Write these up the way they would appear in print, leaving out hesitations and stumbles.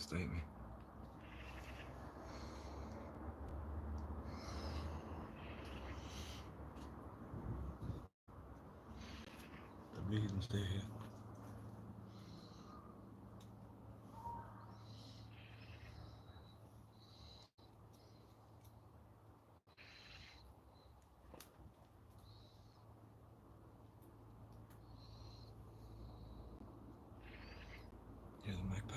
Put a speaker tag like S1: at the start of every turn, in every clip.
S1: stay me. The meat and stay here. Hear the magpie?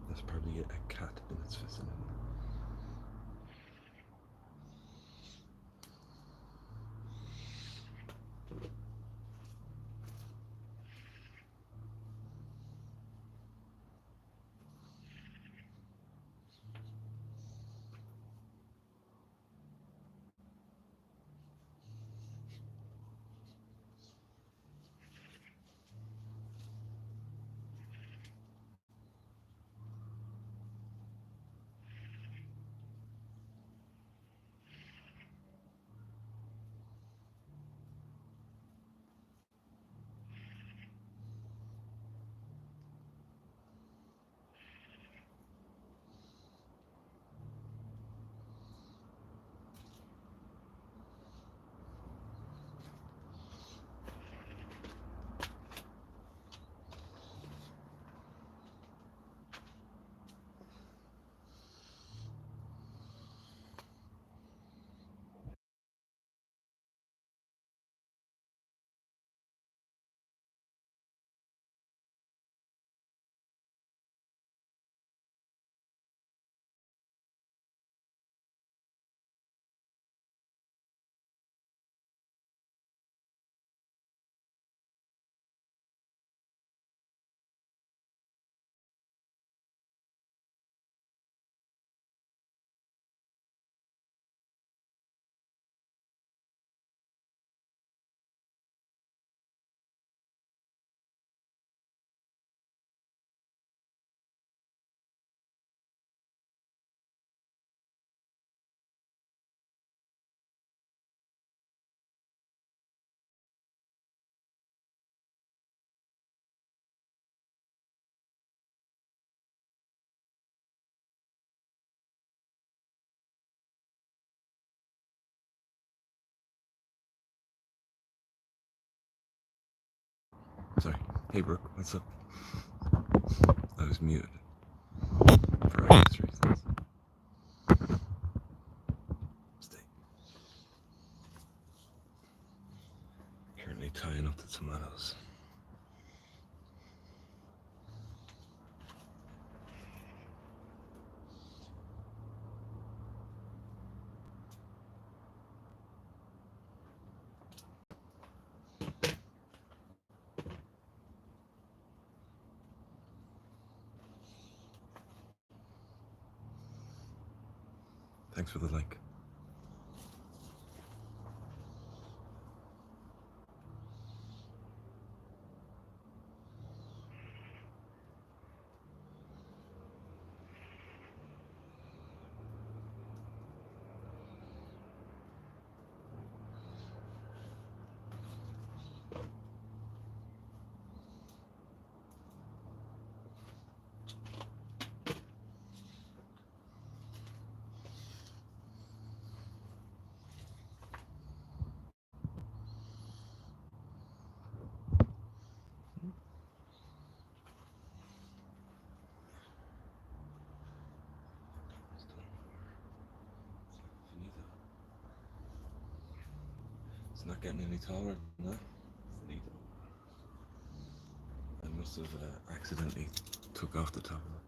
S1: That's probably a cat in its vicinity. Sorry. Hey, Brooke, what's up? I was muted for obvious reasons. Stay. Currently tying up the tomatoes. Thanks for the like. It's not getting any taller than that. I must have accidentally took off the top of it.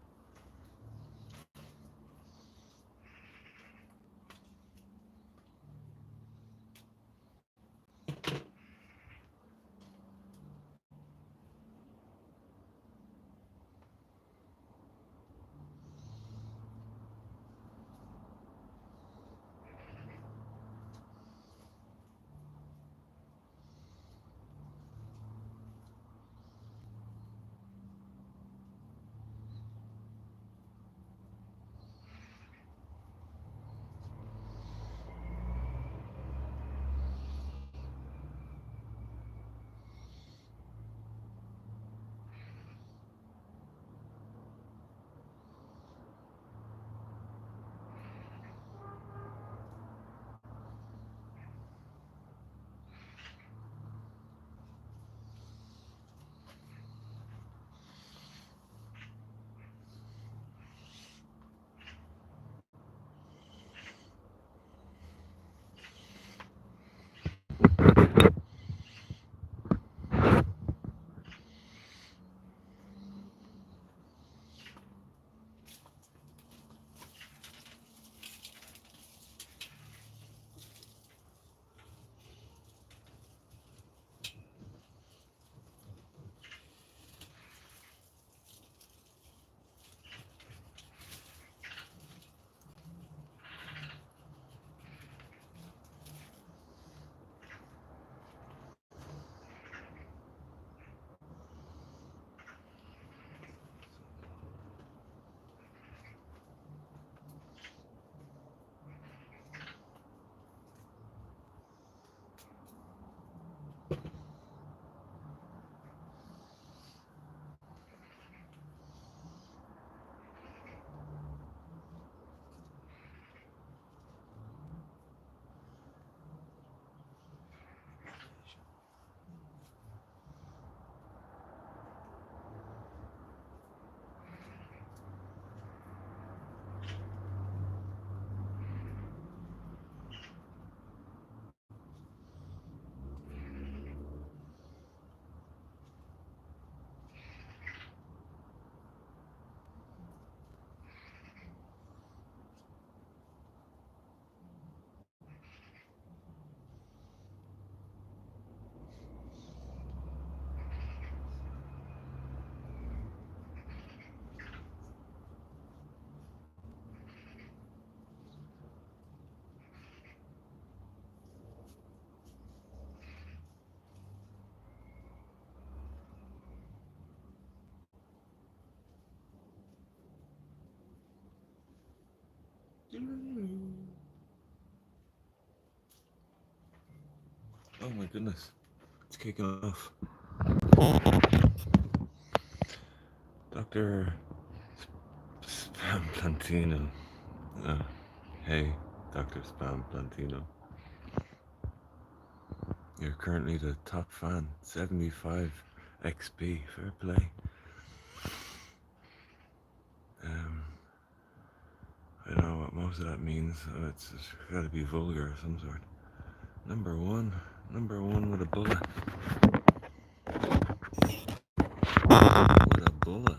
S1: Oh my goodness, it's kicking off. Dr. Spam Plantino. Hey, Dr. Spam Plantino. You're currently the top fan. 75 XP. Fair play. I don't know what most of that means. It's got to be vulgar of some sort. Number one with a bullet. With a bullet.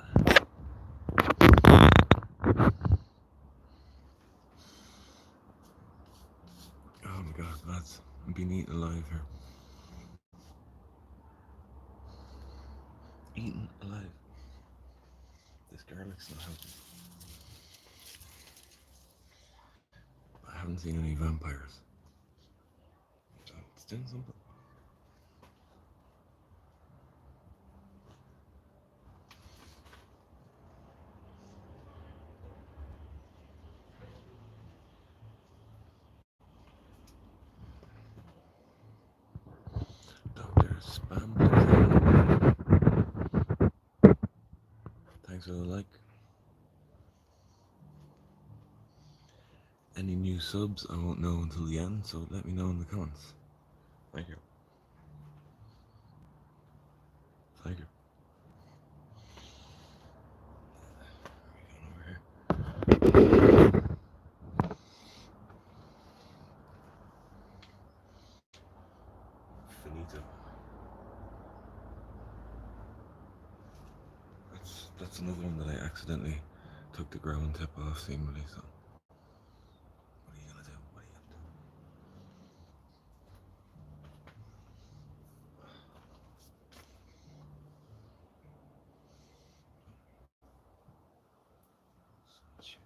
S1: Oh my god, lads. I'm being eaten alive here. Eaten alive. This garlic's not helping. I haven't seen any vampires. So it's doing something. Dr. Spam. Thanks for the like. Any new subs I won't know until the end, so let me know in the comments. Thank you. Thank you. Finito. That's another one that I accidentally took the ground tip off seemingly, so. What are you gonna do? What are you gonna do? Shoot.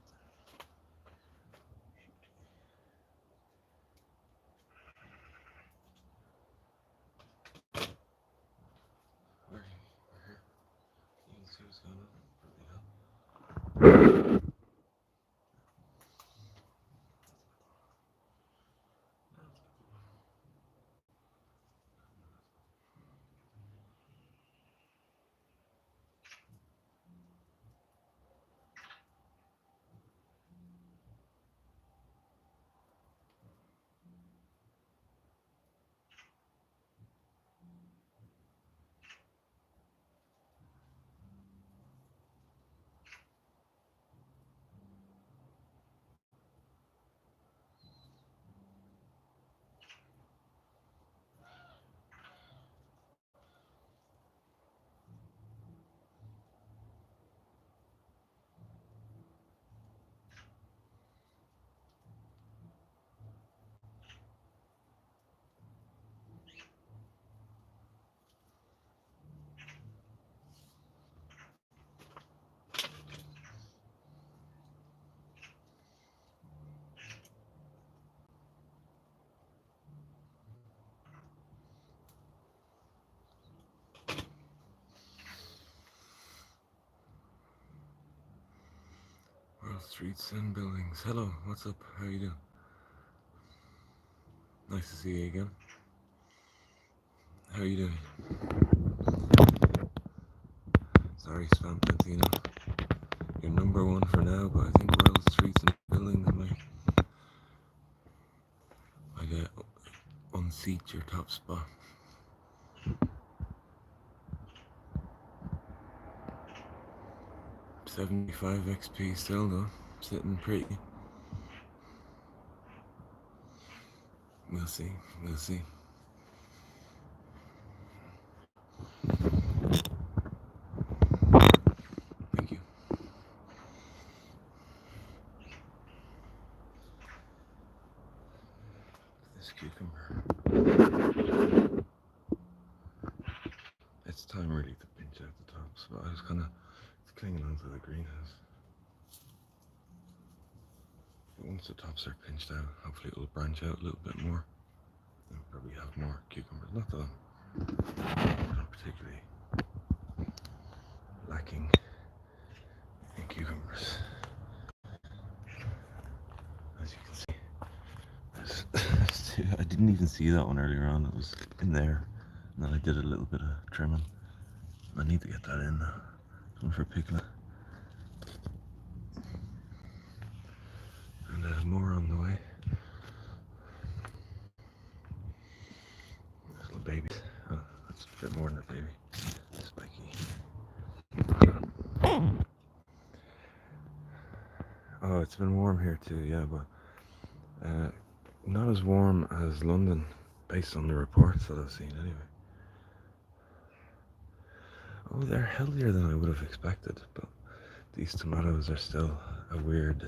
S1: We're here. You can see what's going on. World streets and buildings. Hello, what's up? How you doing? Nice to see you again. How you doing? Sorry, Spam Plantino. You're number one for now, but I think world streets and buildings might unseat your top spot. $75 XP still though, sitting pretty. We'll see, we'll see. Thank you. This cucumber. It's time really to pinch out the tops, but I was kind of clinging onto the greenhouse. But once the tops are pinched out, hopefully it will branch out a little bit more and probably have more cucumbers. Not that I'm not particularly lacking in cucumbers. didn't even see that one earlier on. It was in there, and then I did a little bit of trimming. I need to get that in now. One for piglet. And more on the way. Little babies. Oh, that's a bit more than a baby. Spiky. Oh, it's been warm here too, yeah, but not as warm as London, based on the reports that I've seen anyway. Oh, they're healthier than I would have expected, but these tomatoes are still a weird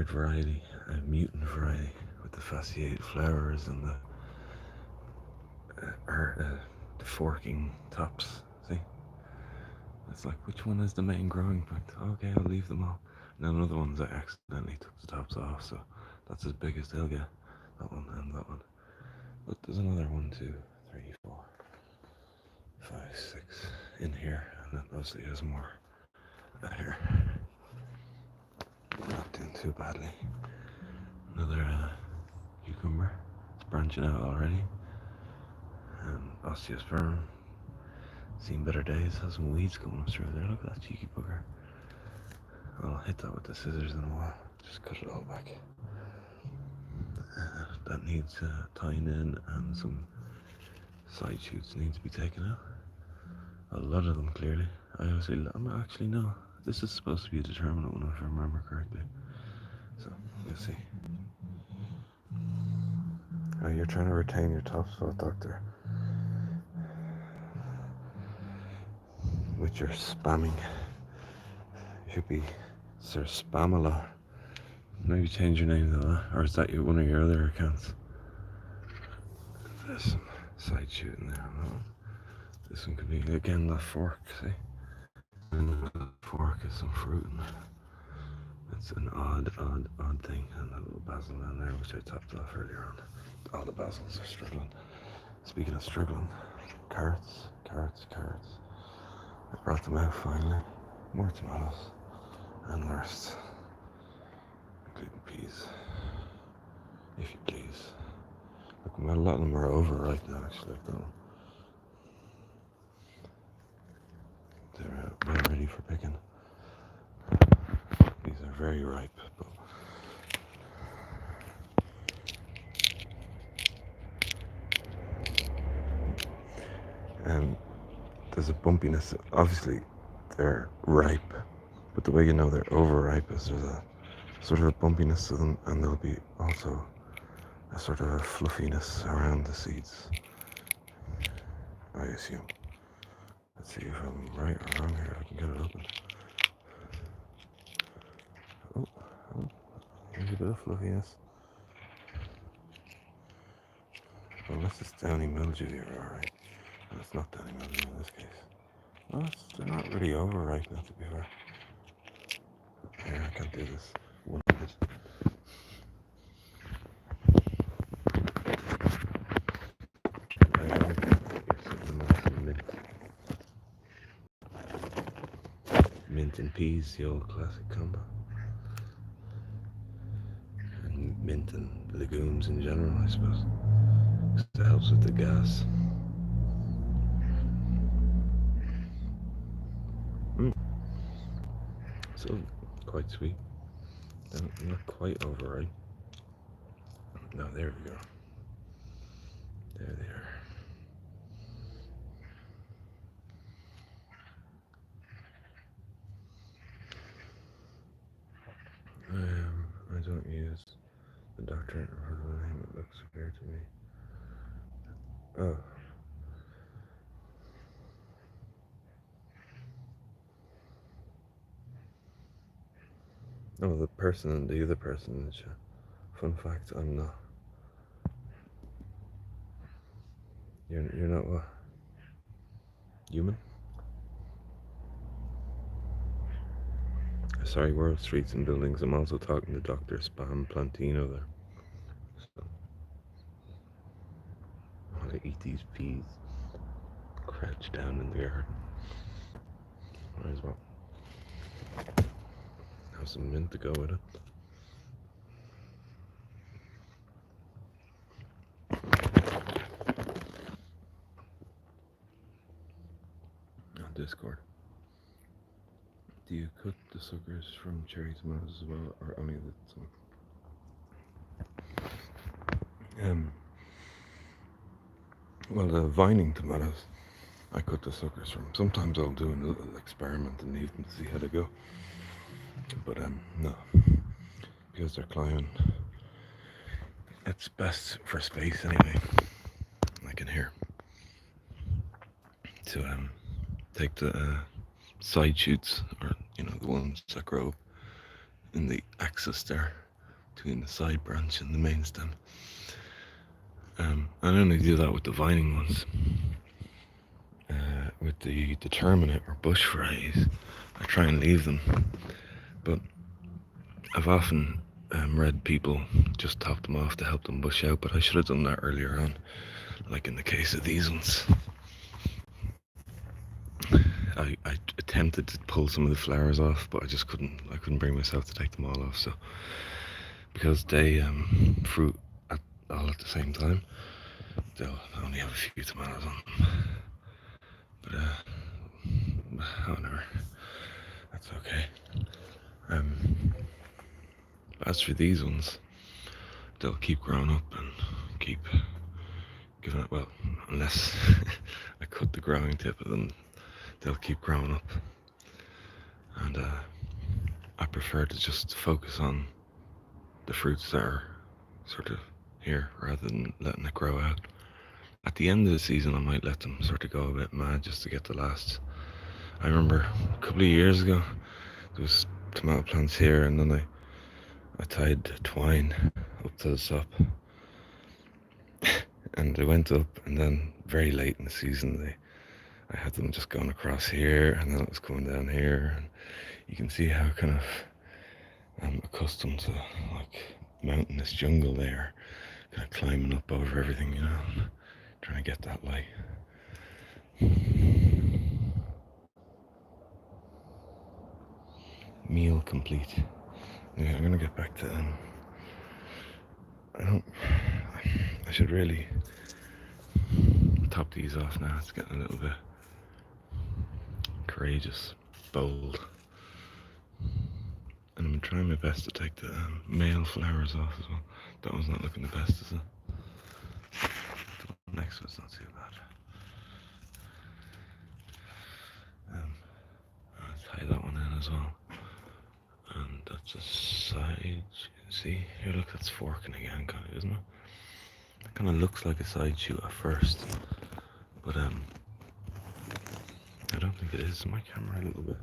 S1: variety, a mutant variety with the fasciate flowers and the forking tops. See, it's like, which one is the main growing point? Okay, I'll leave them all. And then other ones I accidentally took the tops off, so that's as big as they'll get. That one and that one. But there's another 1, 2, 3, 4, 5, 6 in here, and then obviously there's more out here. Not doing too badly. Another cucumber. It's branching out already. Osteosperm. Seen better days. Has some weeds coming up through there. Look at that cheeky bugger. I'll hit that with the scissors in a while. Just cut it all back. That needs tying in, and some side shoots need to be taken out. A lot of them, clearly. Actually, no. This is supposed to be a determinate one, if I remember correctly. So, we'll see. Oh, you're trying to retain your top spot, Doctor. With your spamming. You should be Sir Spamala. Maybe change your name to that. Or is that one of your other accounts? There's some side shooting there. No. This one could be, again, that fork, see? And that fork is some fruit in it. It's an odd thing. And that little basil down there, which I topped off earlier on. All the basils are struggling. Speaking of struggling, carrots. I brought them out finally. More tomatoes. And the rest. Including peas. If you please. Look, a lot of them are overripe now, actually. They're well ready for picking. These are very ripe, but there's a bumpiness. Obviously, they're ripe, but the way you know they're overripe is there's a sort of a bumpiness to them, and there'll be also a sort of a fluffiness around the seeds, I assume. Let's see if I'm right or wrong here. I can get it open. Oh, there's a bit of fluffiness. Unless it's downy mildew, you're alright. And it's not downy mildew in this case. Well, they're not really overripe, not to be fair. Here, I can't do this. One minute. Mint and peas, the old classic combo. And mint and legumes in general, I suppose. It helps with the gas. So, quite sweet. Not quite overripe. No, there we go. There they are. I don't use the doctor or the name. It looks weird to me. Oh. Oh, the other person is. Fun fact: I'm not. You're not what? Human? Sorry, World Streets and Buildings. I'm also talking to Dr. Spam Plantino there. So, I want to eat these peas. Crouch down in the garden. Might as well. Have some mint to go with it. Discord. Do you cut the suckers from cherry tomatoes as well, or only the some? Well, the vining tomatoes, I cut the suckers from. Sometimes I'll do a little experiment and leave them to see how they go. But no, because they're climbing. It's best for space anyway. I can hear. To take the side shoots, or the ones that grow in the axis there between the side branch and the main stem. I only do that with the vining ones. With the determinate or bush varieties, I try and leave them. But I've often read people just top them off to help them bush out, but I should have done that earlier on, like in the case of these ones. I attempted to pull some of the flowers off, but I just couldn't bring myself to take them all off. So because they fruit all at the same time, they'll only have a few tomatoes on them. But whatever, that's okay. As for these ones, they'll keep growing up and keep giving it. Well, unless I cut the growing tip of them, they'll keep growing up. And I prefer to just focus on the fruits that are sort of here rather than letting it grow out. At the end of the season, I might let them sort of go a bit mad just to get the last. I remember a couple of years ago, there was tomato plants here, and then I tied twine up to the top, and they went up, and then very late in the season, I had them just going across here, and then it was coming down here, and you can see how kind of I'm accustomed to like mountainous jungle there, kind of climbing up over everything, trying to get that light. Meal complete. Yeah, I'm gonna get back to I should really top these off now. It's getting a little bit courageous, bold. And I'm trying my best to take the male flowers off as well. That one's not looking the best, is it? The next one's not too bad. I'll tie that one in as well. And that's a side. See, here, look, that's forking again, kind of, isn't it? It kind of looks like a side shoot at first, but I don't think it is. My camera a little bit.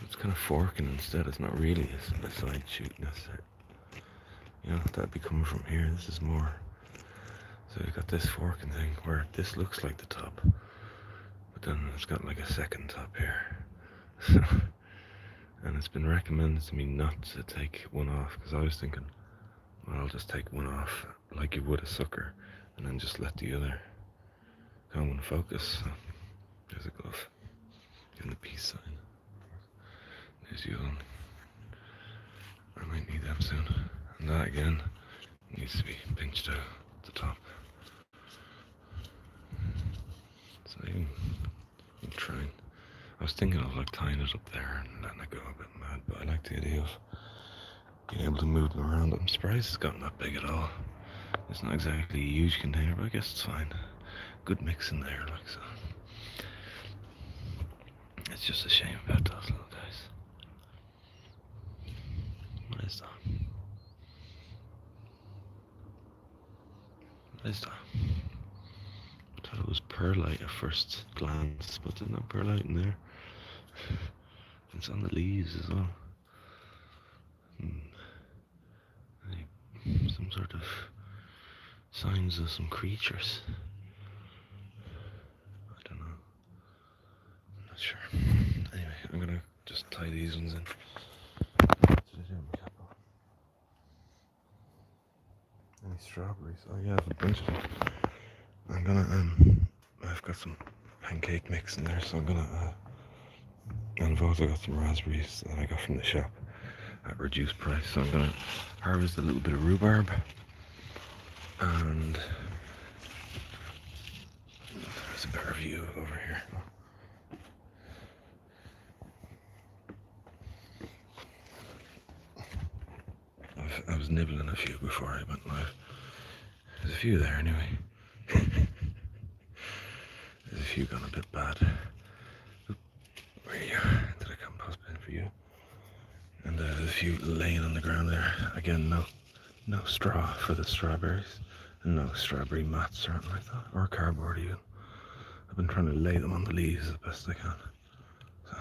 S1: It's kind of forking instead. It's not really a side shoot necessarily. That'd be coming from here. This is more. So you got this forking thing where this looks like the top, but then it's got like a second top here. And it's been recommended to me not to take one off, because I was thinking, well, I'll just take one off like you would a sucker, and then just let the other come and focus. So there's a glove, and the peace sign. There's you on. I might need them soon. And that again needs to be pinched out at the top. So I'm trying. I was thinking of like tying it up there and letting it go a bit mad, but I like the idea of being able to move them around. I'm surprised it's gotten that big at all. It's not exactly a huge container, but I guess it's fine. Good mix in there, like so. It's just a shame about those little guys. What is that? What is that? I thought it was perlite at first glance, but there's no perlite in there. It's on the leaves as well. Some sort of signs of some creatures. I don't know. I'm not sure. Anyway, I'm gonna just tie these ones in. Any strawberries? Oh yeah, I have a bunch of them. I'm gonna I've got some pancake mix in there, so I'm gonna and I've also got some raspberries that I got from the shop at reduced price, so I'm gonna harvest a little bit of rhubarb and There's a better view over here. I was nibbling a few before I went live. There's a few there anyway. There's a few gone a bit bad. Where are you? Did I compost bin for you? And there's a few laying on the ground there. Again, no straw for the strawberries. And no strawberry mats or anything like that. Or cardboard even. I've been trying to lay them on the leaves as best I can. So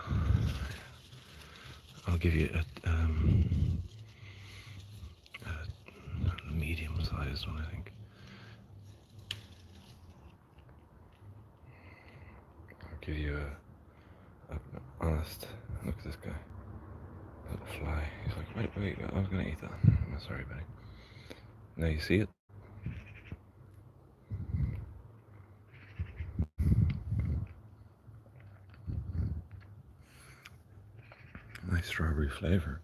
S1: I'll give you a medium-sized one, I think. I'll give you a honest look at this guy. Little fly. He's like, wait, I was gonna eat that. I'm sorry, buddy. Now you see it? Nice strawberry flavor.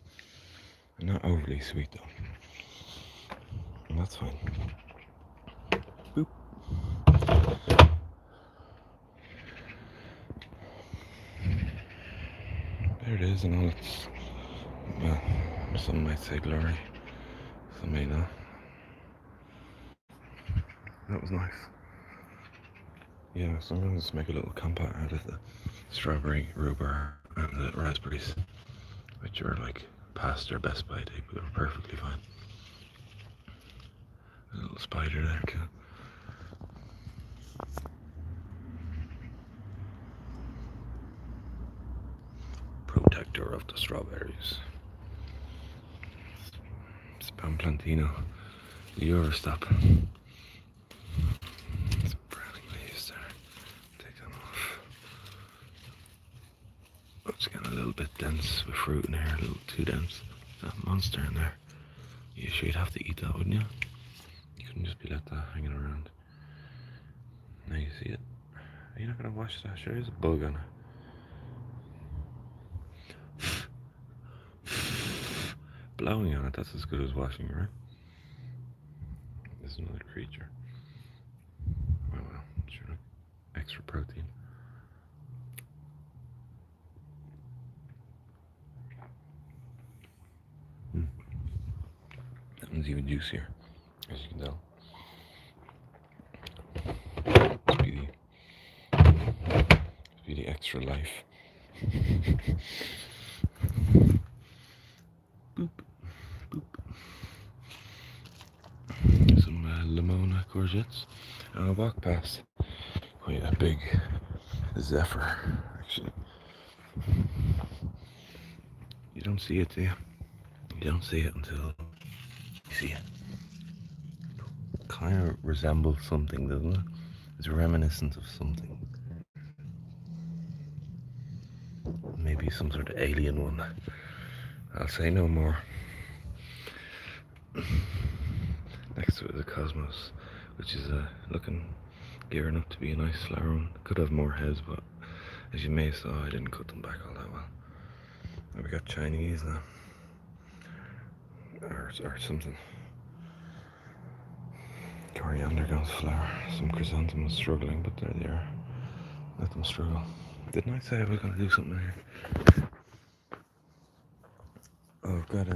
S1: Not overly sweet though. And that's fine. Boop. There it is in all its, well, some might say glory, some may not. That was nice. Yeah, so I'm going to just make a little compote out of the strawberry, rhubarb, and the raspberries, which are like past their best by date, but they're perfectly fine. There's a little spider there too. Protector of the strawberries. Spam plantino. Do you ever stop? Some browning leaves there. Take them off. Oh, it's getting a little bit dense with fruit in here, a little too dense. That monster in there. You sure you'd have to eat that, wouldn't you? You couldn't just be let that hanging around. Now you see it. Are you not gonna wash that? Sure, there's a bug on it. Blowing on it, that's as good as washing, right? There's another creature. Well, sure. Extra protein. That one's even juicier, as you can tell. Must be the extra life. Boop, boop. Some limona courgettes. And I walk past quite a big zephyr, actually. You don't see it, do you? You don't see it until you see it. Kind of resembles something, doesn't it? It's reminiscent of something. Maybe some sort of alien one. I'll say no more. Next to it is a cosmos, which is gearing up to be a nice flower one. Could have more heads, but as you may saw, I didn't cut them back all that well. We got Chinese now, or something. Coriander goes flower. Some chrysanthemums struggling, but there they are. Let them struggle. Didn't I say I was going to do something here? Oh, I've got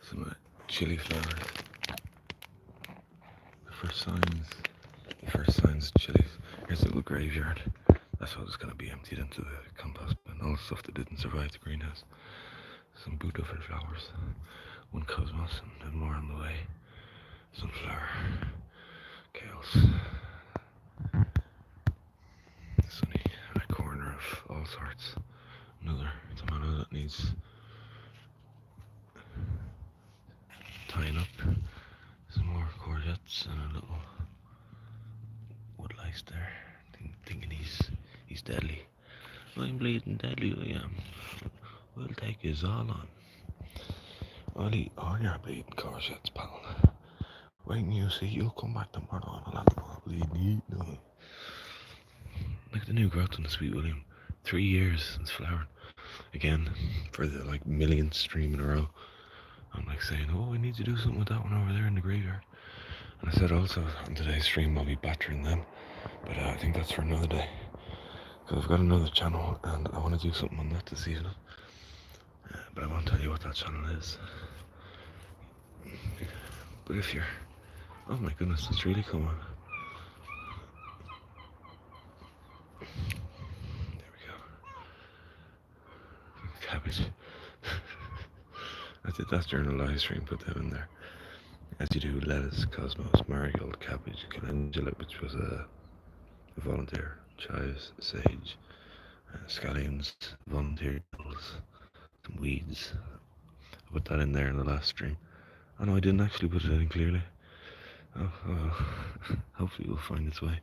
S1: some chili flowers. The first signs of chilies. Here's a little graveyard. That's what was going to be emptied into the compost bin. All the stuff that didn't survive the greenhouse. Some Buddha flowers. One cosmos and more on the way. Sunflower. Kales. Sunny. A corner of all sorts. Another tomato that needs tying up. Some more courgettes and a little woodlice there. Thinking he's deadly. I'm bleeding deadly, I am. We'll take his all on. I'll eat all your bleeding courgettes, pal. Wait and you see, you'll come back tomorrow and I'll have them all bleeding eaten. Look at the new growth on the Sweet William. 3 years since flowering. Again, for the millionth stream in a row. I'm saying, oh, we need to do something with that one over there in the graveyard. And I said also on today's stream I'll be battering them, but I think that's for another day. Because I've got another channel and I want to do something on that this evening. But I won't tell you what that channel is. But if you're... Oh my goodness, it's really coming. There we go. Cabbage. I did that during a live stream, put them in there. As you do lettuce, cosmos, marigold, cabbage, calendula, which was a volunteer, chives, sage, scallions, volunteer needles, some weeds. I put that in there in the last stream. Oh no, I didn't actually put it in clearly. Oh, hopefully it will find its way.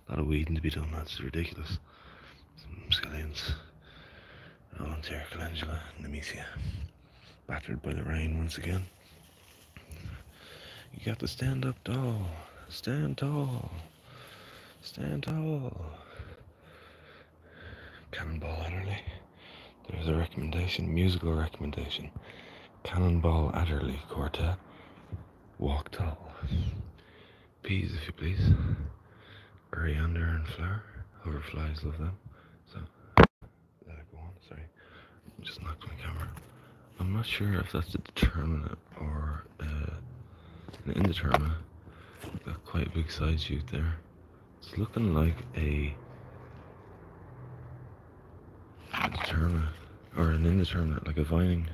S1: A lot of weeding to be done, that's ridiculous. Some scallions, volunteer, calendula, nemesia. Battered by the rain once again. You got to stand up tall. Stand tall. Stand tall. Cannonball Adderley. There's a recommendation, musical recommendation. Cannonball Adderley Quartet. Walk tall. Peas, if you please. Coriander and flour. Hoverflies love them. So, let it go on. Sorry, just knocked my camera. I'm not sure if that's a determinate or an indeterminate. Got quite a big side shoot there. It's looking like a determinate or an indeterminate, like a vining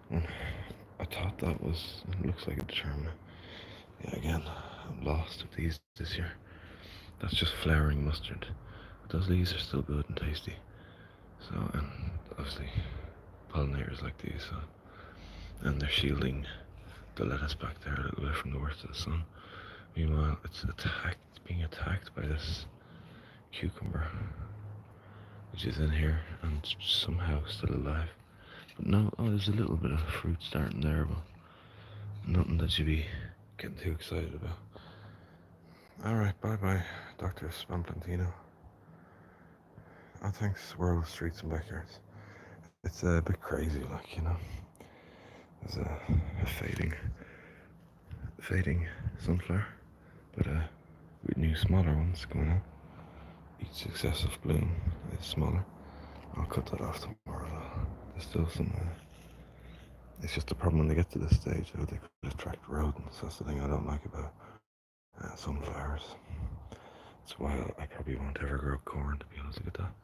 S1: one. I thought that was, it looks like a determinate. Yeah, again, I'm lost with these this year. That's just flowering mustard. But those leaves are still good and tasty. So, and obviously pollinators like these, so, and they're shielding the lettuce back there a little bit from the worst of the sun. Meanwhile, it's being attacked by this cucumber, which is in here and somehow still alive. But no, oh, there's a little bit of fruit starting there, but nothing that you'd be getting too excited about. Alright, bye-bye, Dr. Spamplantino. Oh, thanks, World Streets and Backyards. It's a bit crazy, like, you know. There's a fading sunflower, but with new smaller ones going on. Each successive bloom is smaller. I'll cut that off tomorrow. There's still some. It's just a problem when they get to this stage. They could attract rodents. That's the thing I don't like about sunflowers. That's why I probably won't ever grow corn. To be honest, look at that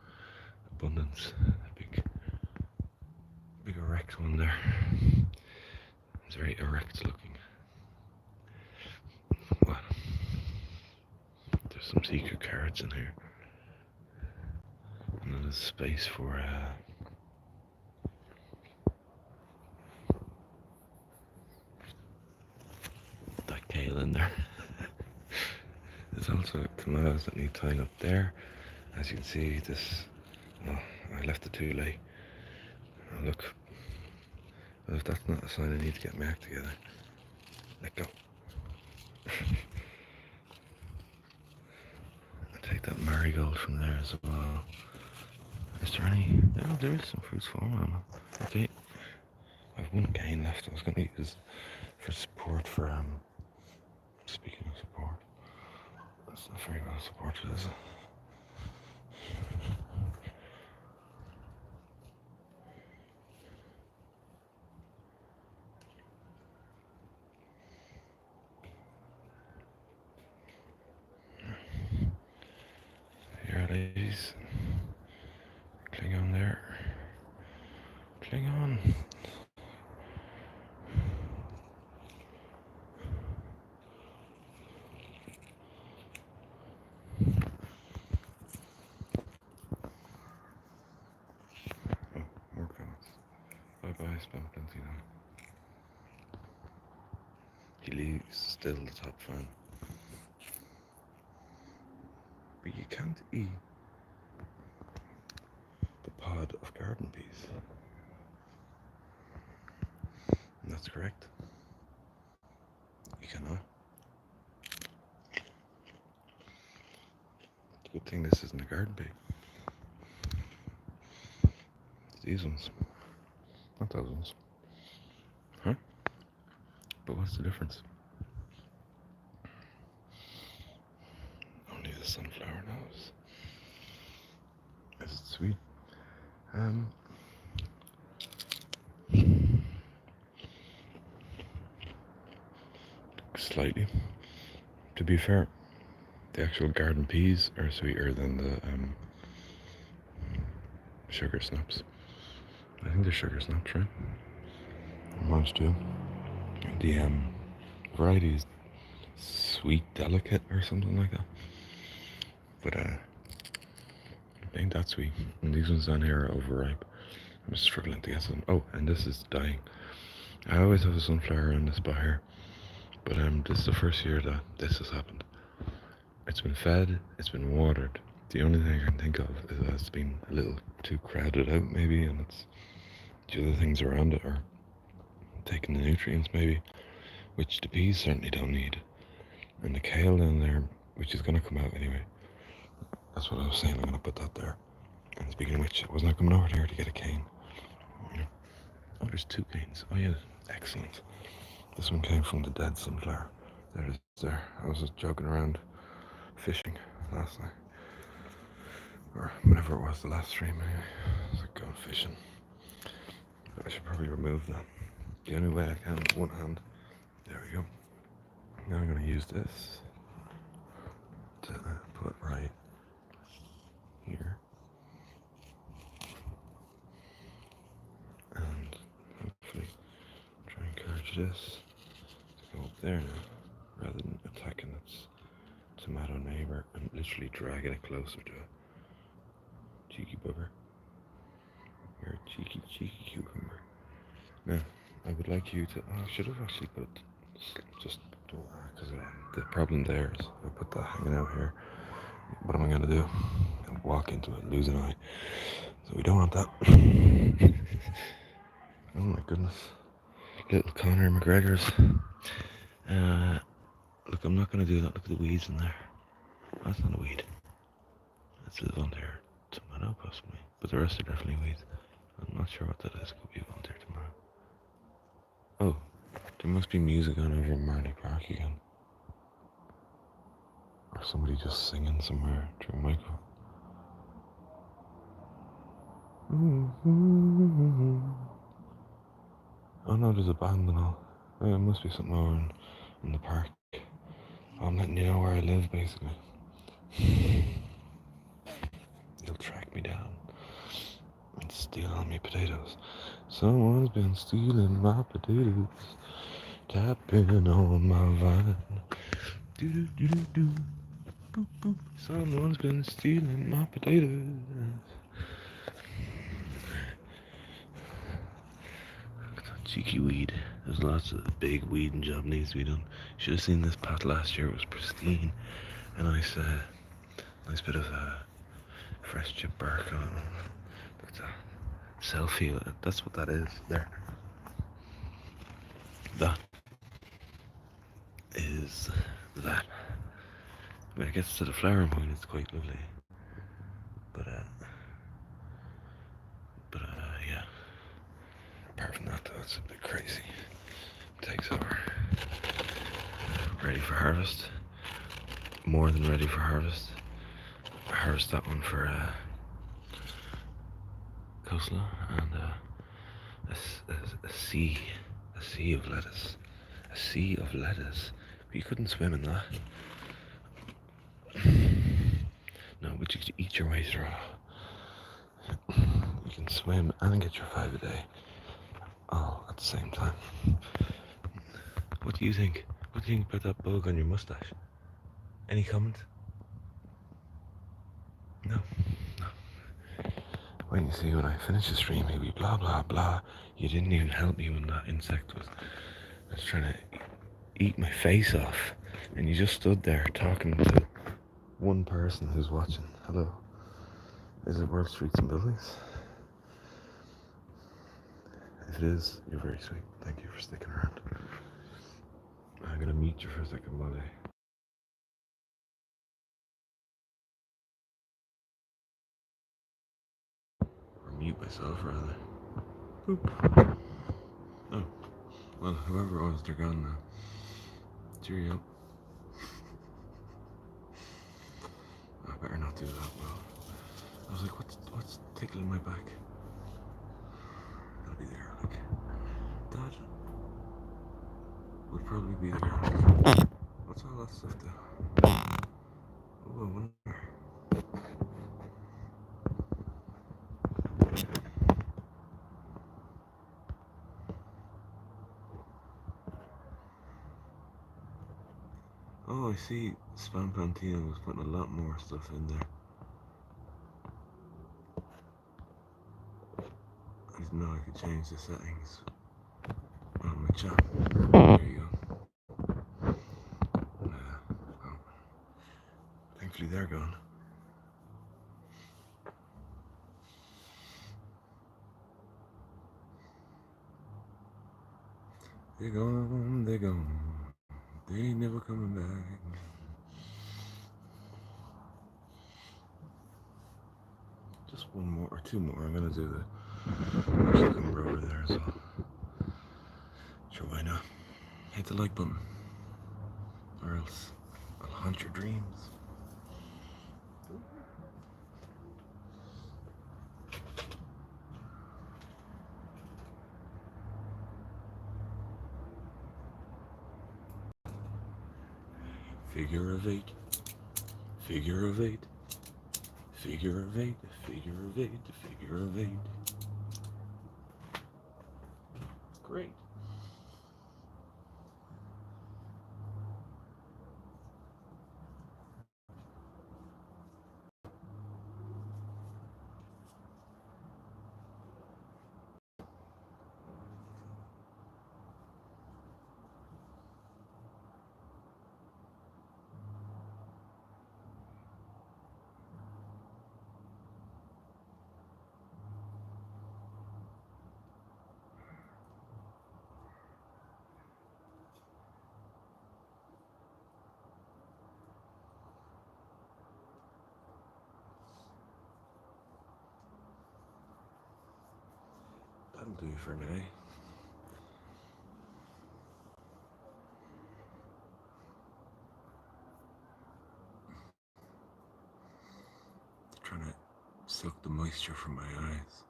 S1: abundance. Big erect one there. It's very erect looking. Well, there's some secret carrots in here. And then there's space for that kale in there. There's also tomatoes that need tying up there. As you can see, this, well, I left it too late. Oh, look, well, if that's not a sign I need to get my act together, let go. I'll take that marigold from there as well. Is there any? Oh, there is some fruits falling on it. Okay, I have one cane left. I was going to use for support for speaking of support, that's not very well supported, is it? Here, ladies. Cling on there. Cling on. Oh, more comments. Bye-bye, Spamplantino. He leaves still the top fan. But you can't eat the pod of garden peas. And that's correct. You cannot. It's a good thing this isn't a garden pea. It's these ones. Not those ones. Huh? But what's the difference? sweet. Slightly. To be fair, the actual garden peas are sweeter than the sugar snaps. I think they're sugar snaps, right? Most do. The variety is sweet delicate or something like that. But it ain't that sweet. And these ones down here are overripe. I'm struggling to get some. Oh, and this is dying. I always have a sunflower in this spot here, but this is the first year that this has happened. It's been fed, it's been watered. The only thing I can think of is that it's been a little too crowded out, maybe, and it's the other things around it are taking the nutrients, maybe, which the peas certainly don't need. And the kale down there, which is going to come out anyway. That's what I was saying, I'm going to put that there. And speaking of which, I was not coming over here to get a cane. Oh, there's 2 canes. Oh yeah, excellent. This one came from the dead sunflower. There it is there. I was just joking around fishing last night. Or whenever it was, the last stream anyway. I was like going fishing. I should probably remove that. The only way I can with one hand. There we go. Now I'm going to use this to put right here. And hopefully try and encourage this to go up there now, rather than attacking its tomato neighbour and literally dragging it closer to it. Cheeky bugger. You're a cheeky, cheeky cucumber. Now, I would like you to... Oh, I should have actually put... Just... Because the problem there is I put that hanging out here. What am I going to do? I'll walk into it, lose an eye. So we don't want that. Oh my goodness. Little Conor McGregor's. Look, I'm not going to do that. Look at the weeds in there. That's not a weed. That's a Volunteer tomato, possibly. But the rest are definitely weeds. I'm not sure what that is. Could be a Volunteer tomato. Oh, there must be music on over in Marley Park again. Or somebody just singing somewhere through a microphone. Oh no, there's a band and all. Oh, it must be something over in the park. I'm letting you know where I live, basically. You'll track me down and steal all my potatoes. Someone's been stealing my potatoes, tapping on my vine. Do-do-do-do-do. Boop, boop. Someone's been stealing my potatoes. Cheeky weed. There's lots of big weeding job needs to be done. Should have seen this pot last year. It was pristine. A nice bit of fresh chip bark on it. Look at that. Selfie. That's what that is. There. That is that. When it gets to the flowering point, it's quite lovely. But yeah. Apart from that, though, it's a bit crazy. It takes over. Ready for harvest. More than ready for harvest. I harvest that one for coleslaw and a sea of lettuce. A sea of lettuce. But you couldn't swim in that. No, but you could eat your way through. You can swim and get your 5 a day. All at the same time. What do you think? What do you think about that bug on your mustache? Any comment? No. Wait and see when I finish the stream, maybe blah blah blah. You didn't even help me when that insect was trying to eat my face off. And you just stood there talking to one person who's watching. Hello. Is it World Streets and Buildings? If it is, you're very sweet. Thank you for sticking around. I'm gonna mute you for a second while or mute myself rather. Boop. Oh, well, whoever it was, they're gone now. Cheerio. I better not do that, well. I was like, what's tickling my back? That'll be there, like that would probably be there. What's all that stuff there? Oh, I wonder. Oh, I see. Spam Pantino was putting a lot more stuff in there. I didn't know I could change the settings on my chat. There you go. Oh, thankfully they're gone. They're gone, they're gone. They ain't never coming back. Just one more or two more. I'm gonna do the cucumber over there as well. Sure, why not? Hit the like button, or else I'll haunt your dreams. Figure of eight. Figure of eight. Figure of eight. Figure of eight. Figure of eight. Great. That'll do for now. Trying to suck the moisture from my eyes.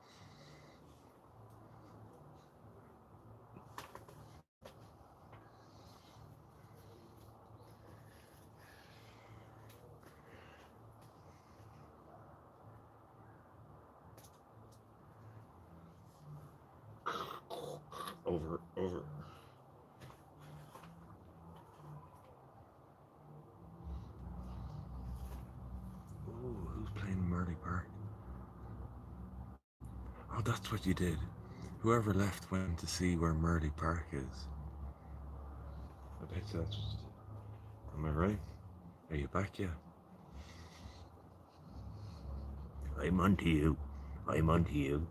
S1: Over. Ooh, who's playing Murray Park? Oh, that's what you did. Whoever left went to see where Murray Park is. I bet you that's what you did. Am I right? Are you back yet? I'm onto you. I'm onto you.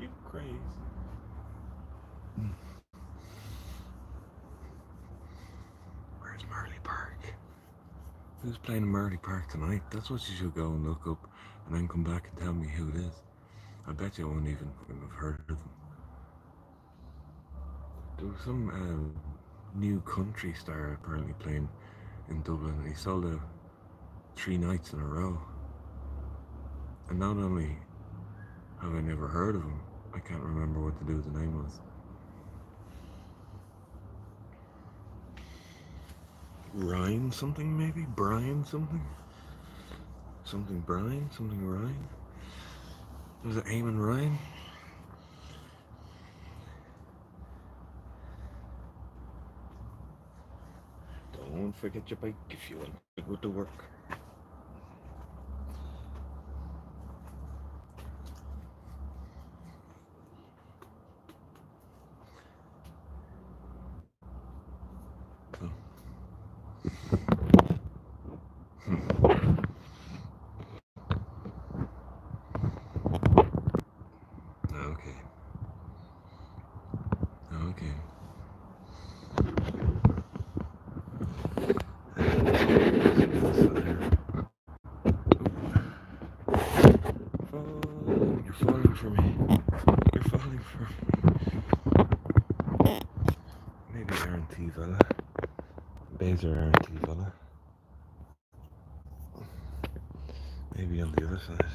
S1: You crazy. Where's Murray Park? Who's playing Murray Park tonight? That's what you should go and look up and then come back and tell me who it is. I bet you I won't even have heard of them. There was some new country star apparently playing in Dublin, and he sold out 3 nights in a row. And not only have I never heard of him, I can't remember what the dude's name was. Ryan something, maybe? Brian something? Something Brian? Something Ryan? Was it Eamon Ryan? Don't forget your bike if you want to go to work. me. You're falling for me. Maybe Arantivella. Baser Arantivella. Maybe on the other side.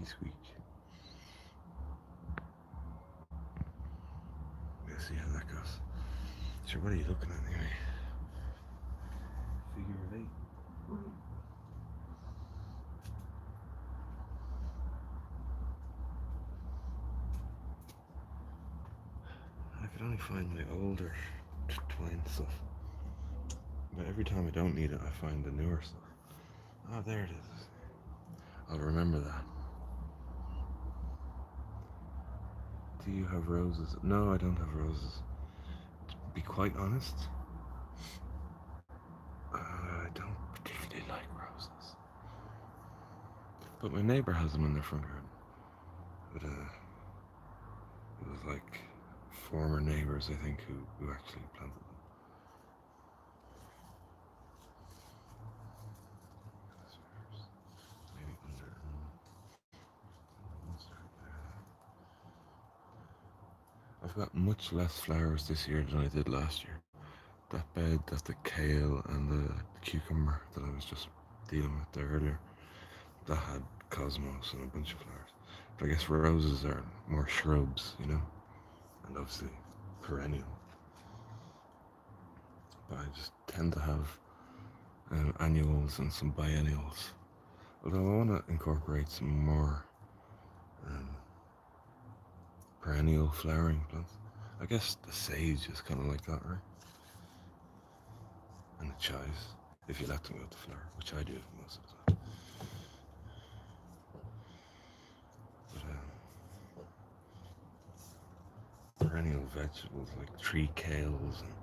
S1: Squeak. Let's see how that goes. Sure, what are you looking at anyway? Figure of 8. I could only find my older twine stuff. But every time I don't need it, I find the newer stuff. Oh, there it is. I'll remember that. Do you have roses? No, I don't have roses. To be quite honest, I don't particularly like roses. But my neighbour has them in their front garden. But it was like former neighbours, I think, who actually planted them. Maybe under. I've got much less flowers this year than I did last year. That bed, that's the kale and the cucumber that I was just dealing with there earlier. That had cosmos and a bunch of flowers. But I guess roses are more shrubs, you know, and obviously perennial. But I just tend to have annuals and some biennials. Although I want to incorporate some more perennial flowering plants. I guess the sage is kind of like that, right? And the chives, if you let them go to flower, which I do most of the time. But perennial vegetables like tree kales and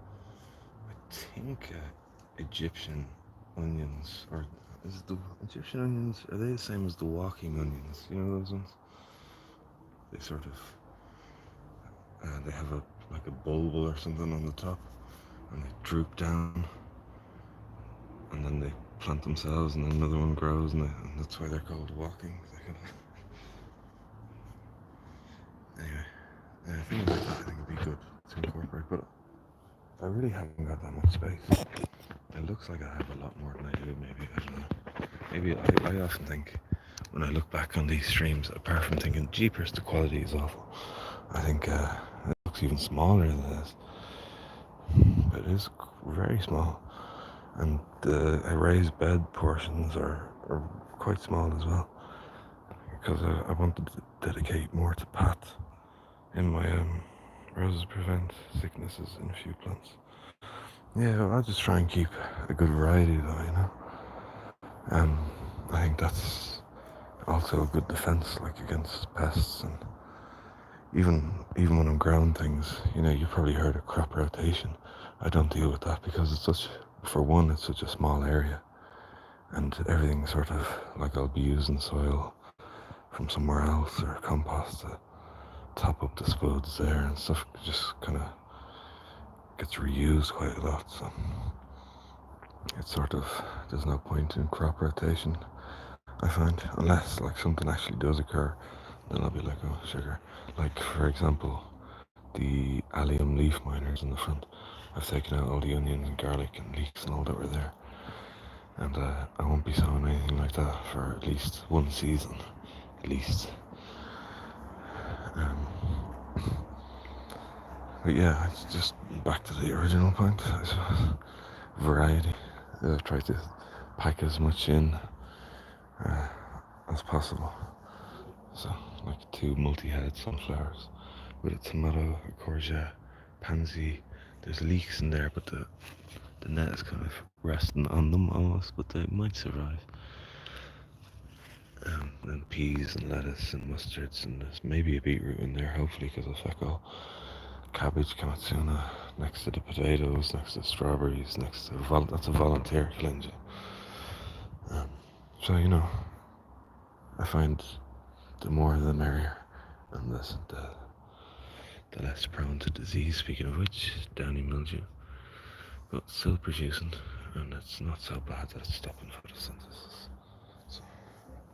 S1: I think Egyptian onions, or is the Egyptian onions, are they the same as the walking onions? You know those ones? They sort of, they have like a bulb or something on the top, and they droop down, and then they plant themselves, and then another one grows, and that's why they're called walking. Anyway, things like that I think would be good to incorporate, but I really haven't got that much space. It looks like I have a lot more than I do, maybe, I don't know. Maybe I often think, when I look back on these streams, apart from thinking, jeepers, the quality is awful, I think it looks even smaller than this. But it is very small. And the raised bed portions are quite small as well. Because I wanted to dedicate more to Pat in my roses prevent sicknesses in a few plants. Yeah, I'll just try and keep a good variety though, you know. I think that's also a good defense, like against pests, and even when I'm growing things, you know, you've probably heard of crop rotation. I don't deal with that because it's such a small area, and everything sort of like I'll be using soil from somewhere else or compost to top up the spuds there, and stuff just kind of gets reused quite a lot. So it's sort of, there's no point in crop rotation, I find, unless like something actually does occur. Then I'll be like, oh sugar. Like for example, the allium leaf miners in the front. I've taken out all the onions and garlic and leeks and all that were there, and I won't be sowing anything like that for at least one season, at least. But yeah, it's just back to the original point, I suppose. Variety. I've tried to pack as much in as possible. So, like 2 multi-headed sunflowers with a tomato, a courgette, pansy. There's leeks in there, but the net is kind of resting on them almost, but they might survive. And peas and lettuce and mustards, and there's maybe a beetroot in there, hopefully, because of feckle. Cabbage kamatsuna next to the potatoes, next to the strawberries, next to that's a volunteer cleansing. So you know, I find the more the merrier, and the the less prone to disease. Speaking of which, downy mildew, but still producing, and it's not so bad that it's stopping photosynthesis. So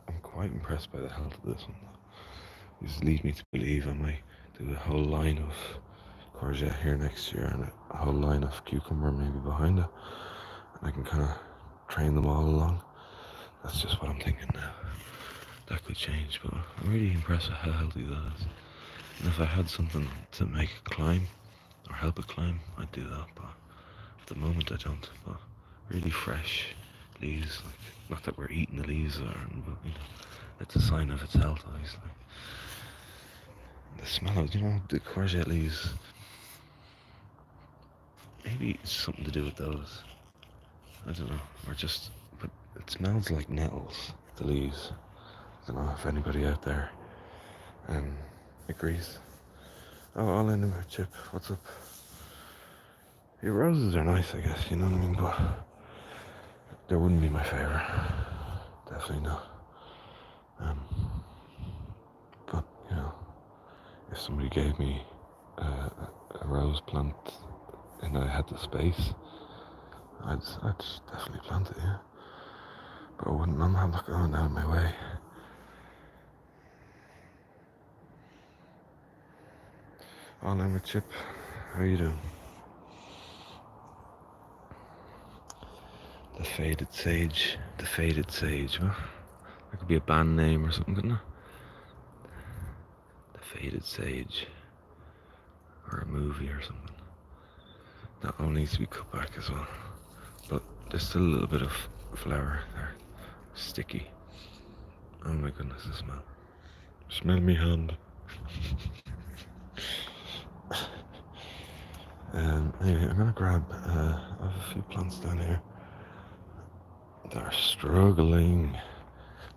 S1: I'm quite impressed by the health of this one. This leads me to believe I might do a whole line of courgette here next year and a whole line of cucumber maybe behind it, and I can kind of train them all along. That's just what I'm thinking now. That could change, but I'm really impressed with how healthy that is. And if I had something to make it climb or help it climb, I'd do that. But at the moment, I don't. But really fresh leaves, like, not that we're eating the leaves, but it's a sign of its health, obviously. The smell of, the courgette leaves. Maybe it's something to do with those. I don't know, or just, but it smells like nettles, the leaves. I don't know if anybody out there agrees. Oh, all in there, Chip. What's up? Your roses are nice, I guess, you know what I mean? But they wouldn't be my favourite. Definitely not. But, if somebody gave me a rose plant and I had the space, I'd definitely plant it, yeah. But I'm not going out of my way. All in with Chip. How you doing? The Faded Sage. The Faded Sage, huh? That could be a band name or something, couldn't it? The Faded Sage. Or a movie or something. That all needs to be cut back as well. But there's still a little bit of flower there. Sticky. Oh my goodness, the smell. Smell me hand. Anyway, I'm gonna grab I have a few plants down here that are struggling.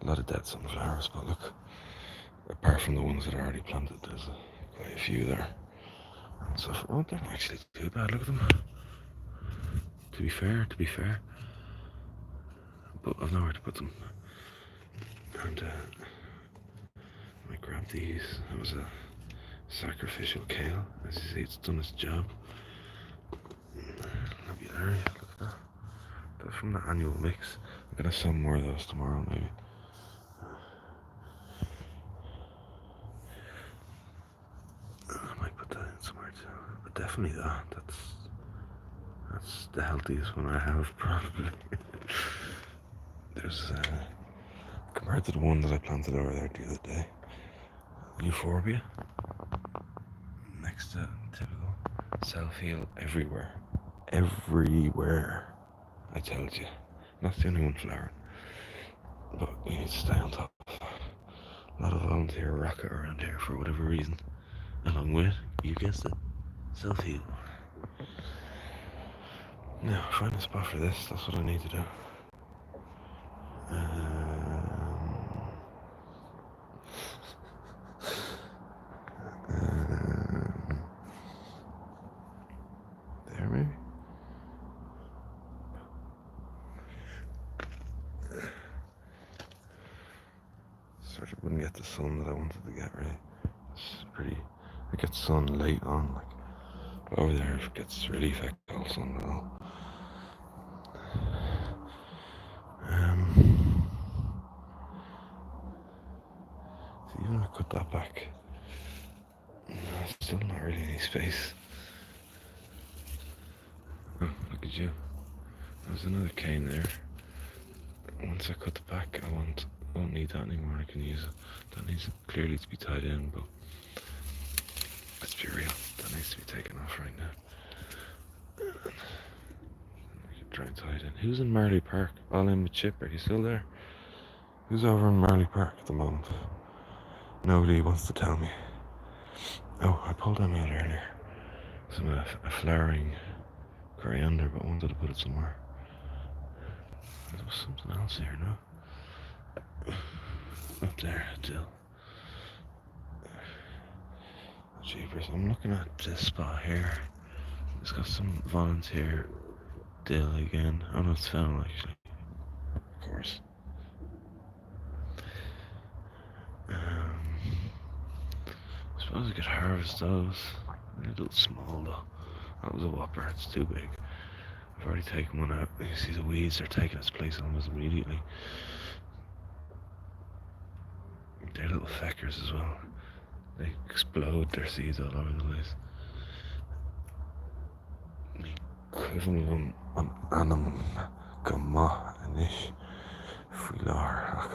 S1: A lot of dead sunflowers, but look, apart from the ones that are already planted, there's quite a few there. So, they're not actually too bad. Look at them. To be fair, but I've nowhere to put them. And I might grab these. That was a sacrificial kale. As you see, it's done its job. Lobularia, look at that. That's from the annual mix. I'm gonna sell more of those tomorrow, maybe. I might put that in somewhere too. But definitely that. That's the healthiest one I have, probably. There's compared to the one that I planted over there the other day, euphorbia. Next to typical self-heal everywhere. Everywhere. I told you. Not the only one flowering. But we need to stay on top. A lot of volunteer rocket around here for whatever reason. Along with, you guessed it, self-heal. Now, find a spot for this. That's what I need to do. There, maybe? Sort of wouldn't get the sun that I wanted to get, right? It's pretty... It gets sun late on, like... Over there, it gets really effective sun at all. So even if I cut that back, still not really any space. Oh, look at you. There's another cane there. Once I cut the back, I won't need that anymore. I can use it. That needs clearly to be tied in, but let's be real. That needs to be taken off right now. Try and tie it in. Who's in Marley Park? All in with Chip. Are you still there? Who's over in Marley Park at the moment? Nobody wants to tell me. Oh, I pulled them out earlier. Some a flowering coriander, but I wanted to put it somewhere. There was something else here, no? Up there, still. Jeepers, I'm looking at this spot here. It's got some volunteer dill again. Oh no, it's fennel actually. Of course. I suppose I could harvest those. A little small though. That was a whopper, it's too big. I've already taken one out. You see the weeds are taking its place almost immediately. They're little feckers as well. They explode their seeds all over the place. Equivalent an anam gama anish filar.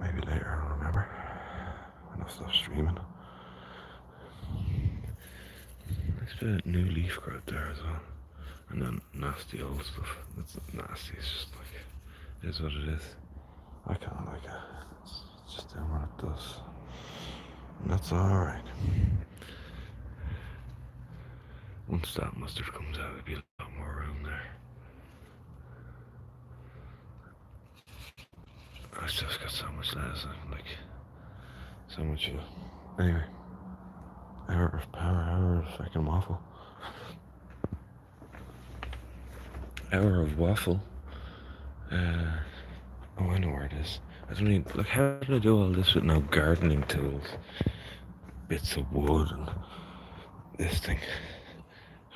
S1: Maybe later, I don't remember. When I stop streaming. Nice bit of new leaf growth there as well. And then nasty old stuff. It's not nasty, it's just like, it is what it is. I kind of like it. It's just doing what it does. And that's alright. Once that mustard comes out, there'll be a lot more room there. I've just got so much lettuce, like, so much. Anyway, hour of power, hour of fucking waffle. Hour of waffle. Oh, I know where it is. I don't even, like, how did I do all this with no gardening tools? Bits of wood and this thing.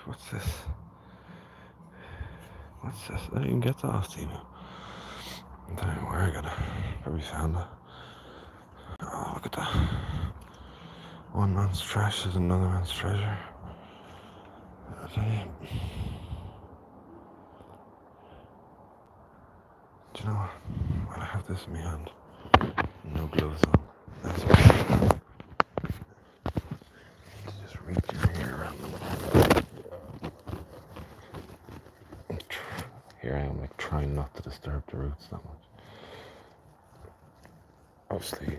S1: What's this? What's this? I didn't even get that off TV. I don't know where I got it. Probably found it. Oh, look at that. One man's trash is another man's treasure. I tell you. Do you know what? When I have this in my hand, no gloves on, that's okay. Just reach in here around them. Here I am, like, trying not to disturb the roots that much. Obviously.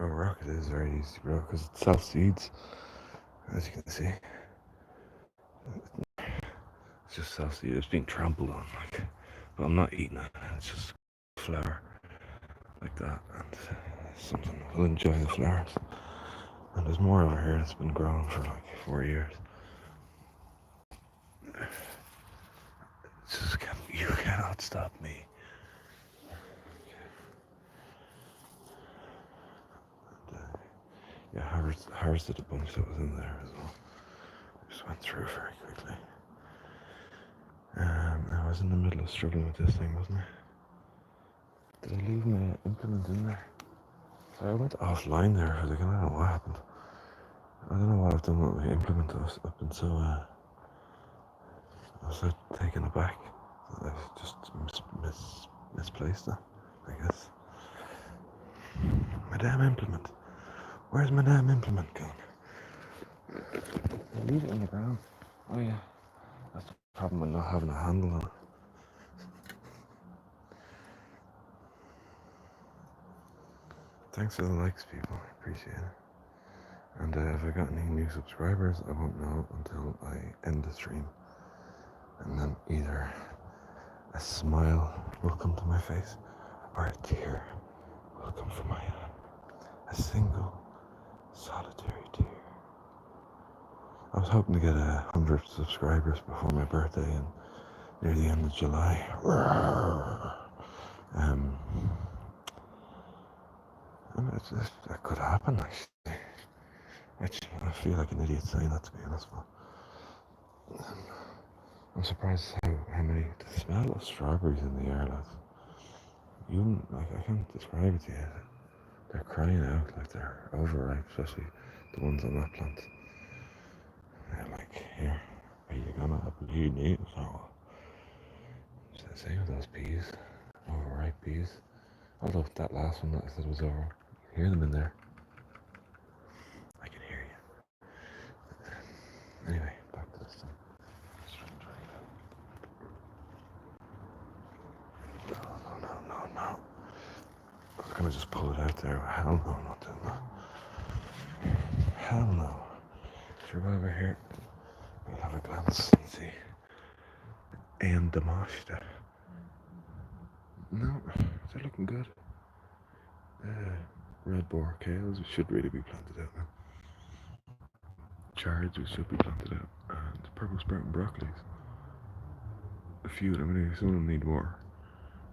S1: Oh, rocket is very easy to grow because it self seeds, as you can see. It's just self seed. It's being trampled on, like, but I'm not eating it. It's just flower like that, and something will enjoy the flowers. And there's more over here that's been growing for like 4 years. It's just you cannot stop me. Yeah, harvested a bunch that was in there as well. Just went through very quickly. I was in the middle of struggling with this thing, wasn't I? Did I leave my implement in there? So I went offline there for a second. I don't know what happened. I don't know what I've done with my implement. I've been so I was so taken aback that I've just misplaced it, I guess. My damn implement. Where's my damn implement gone? I leave it on the ground. Oh yeah. That's the problem with not having a handle on it. Thanks for the likes, people. I appreciate it. And if I got any new subscribers, I won't know until I end the stream. And then either a smile will come to my face, or a tear will come from my eye. A single, solitary tear. I was hoping to get 100 subscribers before my birthday and near the end of July. That could happen, actually. I feel like an idiot saying that, to be honest, but I'm surprised how many, the smell of strawberries in the air, lads. I can't describe it to you. They're crying out like they're overripe, especially the ones on that plant. They're like, here, are you gonna bleed me? So, it's the same with those peas, overripe peas. Although that last one that I said was over, you can hear them in there. I can hear you. Anyway, back to this thing. No. I was gonna just pull it out there. Hell no, not doing that. Hell no. Should we go over here? We'll have a glance and see. And demolished. No, they're looking good. Red boar kales should really be planted out now. Chards should be planted out. And purple sprouting broccolis. a few of them. Some of them need more.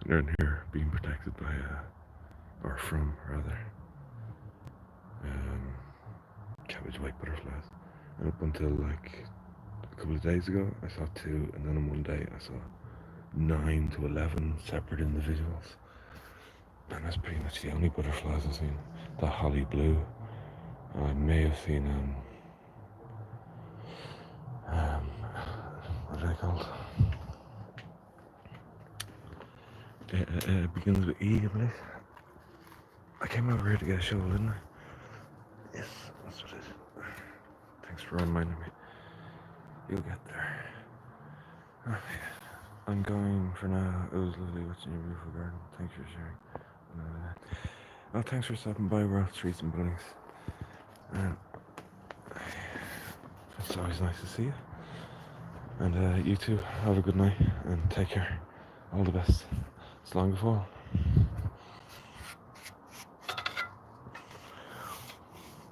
S1: They're in here being protected by, or from rather, um, cabbage white butterflies. And up until like a couple of days ago, I saw 2, and then on one day I saw 9 to 11 separate individuals. And that's pretty much the only butterflies I've seen. The holly blue. I may have seen what are they called? It begins with E, I believe. I came over here to get a shovel, didn't I? Yes, that's what it is. Thanks for reminding me. You'll get there. Oh, yeah. I'm going for now. It was lovely watching your beautiful garden. Thanks for sharing. Well, thanks for stopping by. We're off streets and buildings. It's always nice to see you. And you too, have a good night and take care. All the best. It's long before.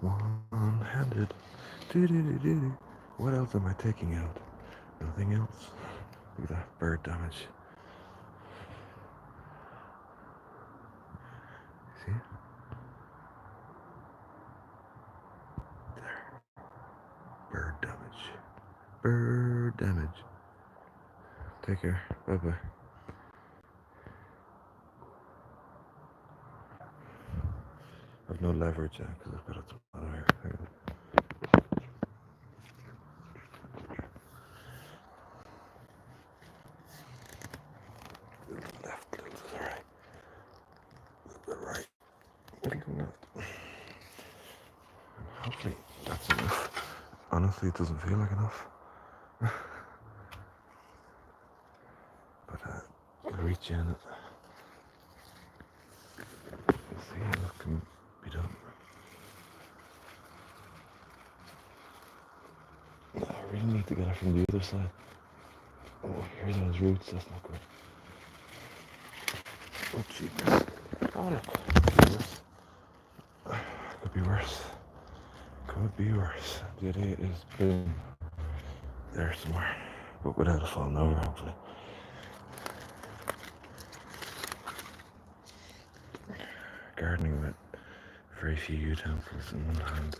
S1: One-handed. Do-do-do-do. What else am I taking out? Nothing else. Look at that bird damage. See? There. Bird damage. Bird damage. Take care. Bye-bye. I've no leverage yet because I've got a tomato here. Little left, little to the right. Little to the right. Little to the left. Hopefully that's enough. Honestly, it doesn't feel like enough. But I'll reach in it. We'll see what can be done. I really need to get it from the other side. Oh, here's those roots, that's not good. Oh, jeez. Oh, look. Could be worse. Could be worse. The idea is boom. There somewhere. But without it falling over, hopefully. Gardening with very few utensils in one hand.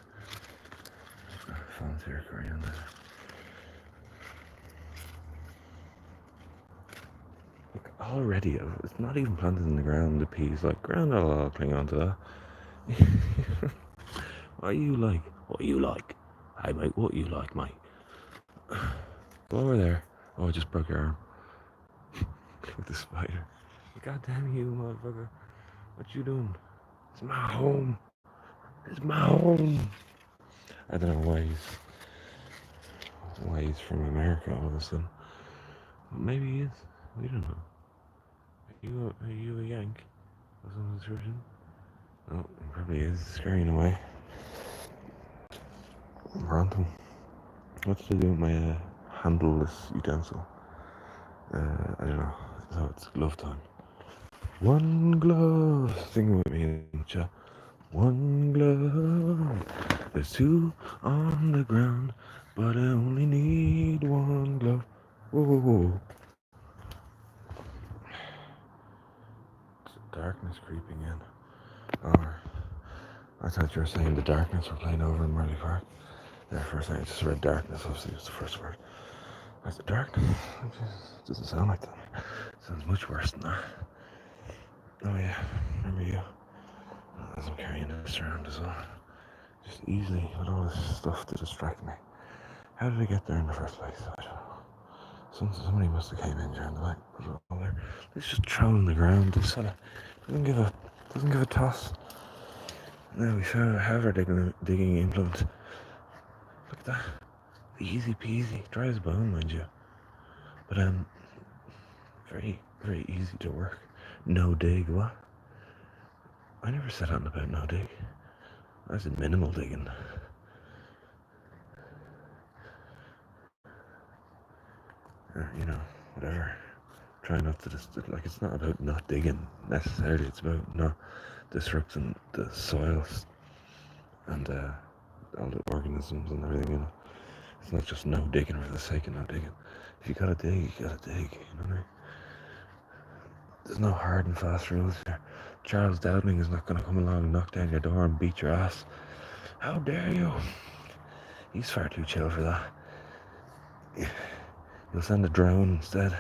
S1: Fancier coriander. Look, already, it's not even planted in the ground, the peas. Like, ground, I'll cling on to that. What you like? What you like? Hey, mate, what you like, mate? Go over there. Oh, I just broke your arm. With the spider. God damn you, motherfucker. What you doing? It's my home. It's my home. I don't know why he's from America all of a sudden. But maybe he is. We don't know. Are you a Yank? Of some description? No, he probably is. Scurrying away. Random. What did I do with my handleless utensil? I don't know. So it's glove time. One glove. Sing with me in the chat. One glove. There's 2 on the ground, but I only need 1 glove. Whoa, whoa, whoa. Darkness creeping in. Or I thought you were saying the darkness we're playing over in Marley Park. There for a second, I just read darkness. Obviously, it's the first word. That's the darkness. It doesn't sound like that. It sounds much worse than that. Oh yeah, remember you? As I'm carrying this around as well. Just easily with all this stuff to distract me. How did I get there in the first place? I don't know. Somebody must have came in during the night. Put it all there. It's just thrown on the ground. This fella doesn't give a toss. Now we have our digging implement. Look at that. Easy peasy. Dry as a bone, mind you. But very, very easy to work. No dig, what? I never said anything about no dig. I said minimal digging. You know, whatever. Try not to like, it's not about not digging necessarily. It's about not disrupting the soils and all the organisms and everything, you know. It's not just no digging for the sake of no digging. If you gotta dig, you gotta dig. You know what I mean? There's no hard and fast rules here. Charles Dowding is not gonna come along and knock down your door and beat your ass. How dare you? He's far too chill for that. You'll send a drone instead.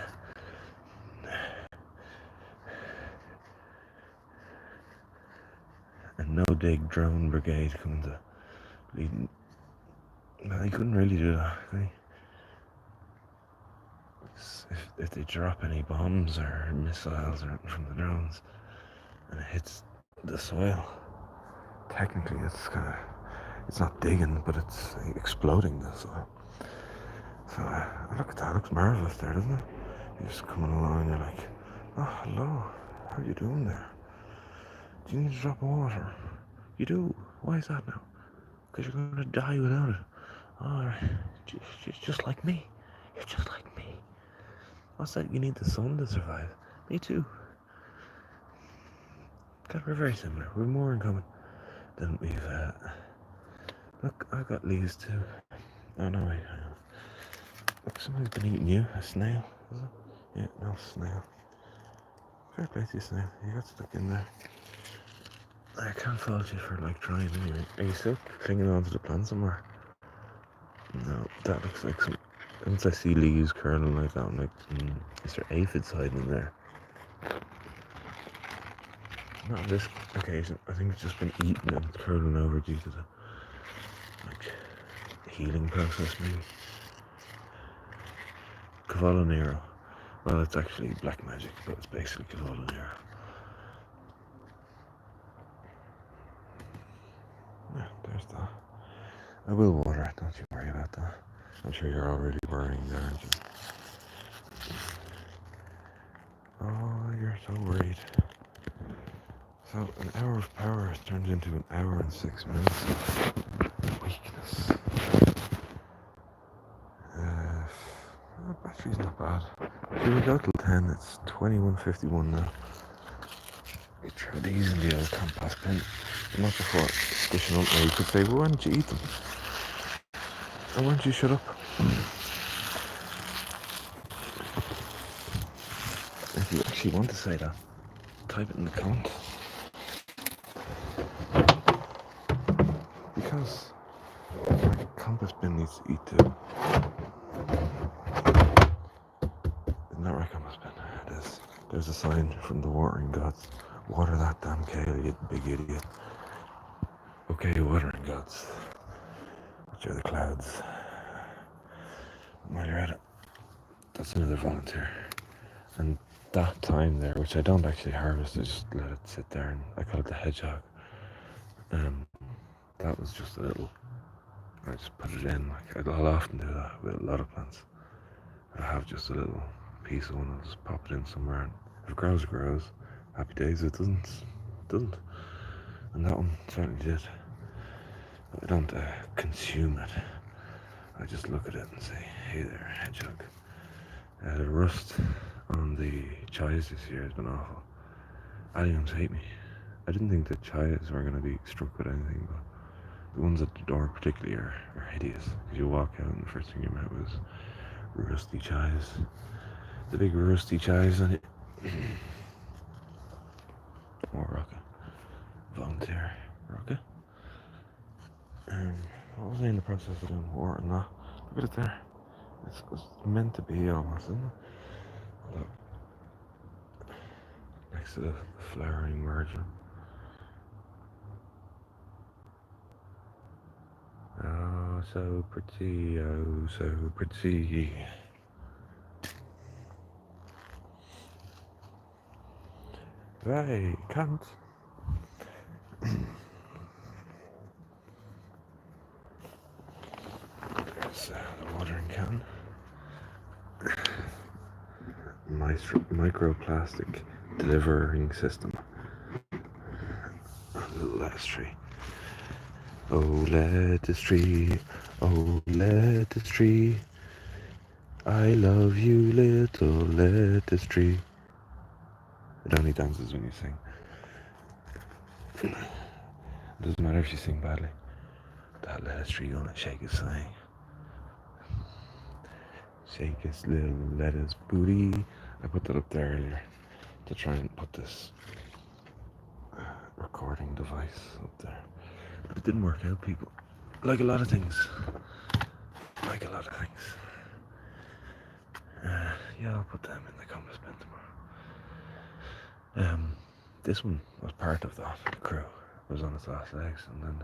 S1: A no-dig drone brigade coming to lead. Well, he couldn't really do that, could he? If they drop any bombs or missiles or anything from the drones and it hits the soil, technically it's not digging, but it's exploding the soil. So look at that, it looks marvellous there, doesn't it? You're just coming along and you're like, oh, hello, how are you doing there? Do you need a drop of water? You do? Why is that now? Because you're going to die without it. Alright, just like me. You're just like me. What's that? You need the sun to survive. Me too. God, we're very similar. We're more in common than we've... Look, I got leaves too. Oh, no, wait. Look, somebody's been eating you. A snail, is it? Yeah, no, snail. Fair play to you, snail. You got stuck in there. I can't fault you for, like, trying anyway. Are you still clinging onto the plant somewhere? No, that looks like some... Once I see leaves curling like that, I'm like, is there aphids hiding in there? Not on this occasion. I think it's just been eaten and curling over due to the, like, healing process, maybe. Cavallo Nero. Well, it's actually black magic, but it's basically Cavallo Nero. Yeah, there's that. I will water it, don't you worry about that. I'm sure you're already worrying there, aren't you? Oh, you're so worried. So, an hour of power has turned into an hour and 6 minutes of weakness. Battery's not bad. Should we go till 10? It's 21:51 now. We throw these in the old compass bin. Not before dishing up now. You could say, well, why don't you eat them? Or why don't you shut up? If you actually want to say that, type it in the comments. Because the compass bin needs to eat too. Isn't that right, compass bin? It is. There's a sign from the watering gods. Water that damn kale, you big idiot. Okay, watering gods. Which are the clouds. While you're at it, that's another volunteer. And that time there, which I don't actually harvest, I just let it sit there, and I call it the hedgehog. That was just a little, I just put it in, like I'll often do that with a lot of plants. I have just a little piece of one, I'll just pop it in somewhere, and if it grows, it grows. Happy days. If it doesn't, it doesn't. And that one certainly did. But I don't consume it. I just look at it and say, hey there, hedgehog. The rust on the chives this year has been awful. Alliums hate me. I didn't think the chives were going to be struck with anything, but the ones at the door particularly are hideous. Because you walk out and the first thing you met was rusty chives. The big rusty chives on it. More rocket. Volunteer rocket. What was I in the process of doing? Watering that. Look at it there. It's meant to be almost, isn't it? Look. Next to the flowering margin. Oh, so pretty. Oh, so pretty. Right, can't. There's the watering can. Microplastic delivering system. A little lettuce tree. Oh, lettuce tree. Oh, lettuce tree. I love you, little lettuce tree. It only dances when you sing. It doesn't matter if you sing badly. That lettuce tree gonna shake his thing. Shake his little lettuce booty. I put that up there earlier to try and put this recording device up there. But it didn't work out, people. Like a lot of things. Like a lot of things. Yeah, I'll put them in the compost bin tomorrow. This one was part of that crew. It was on its last legs, and then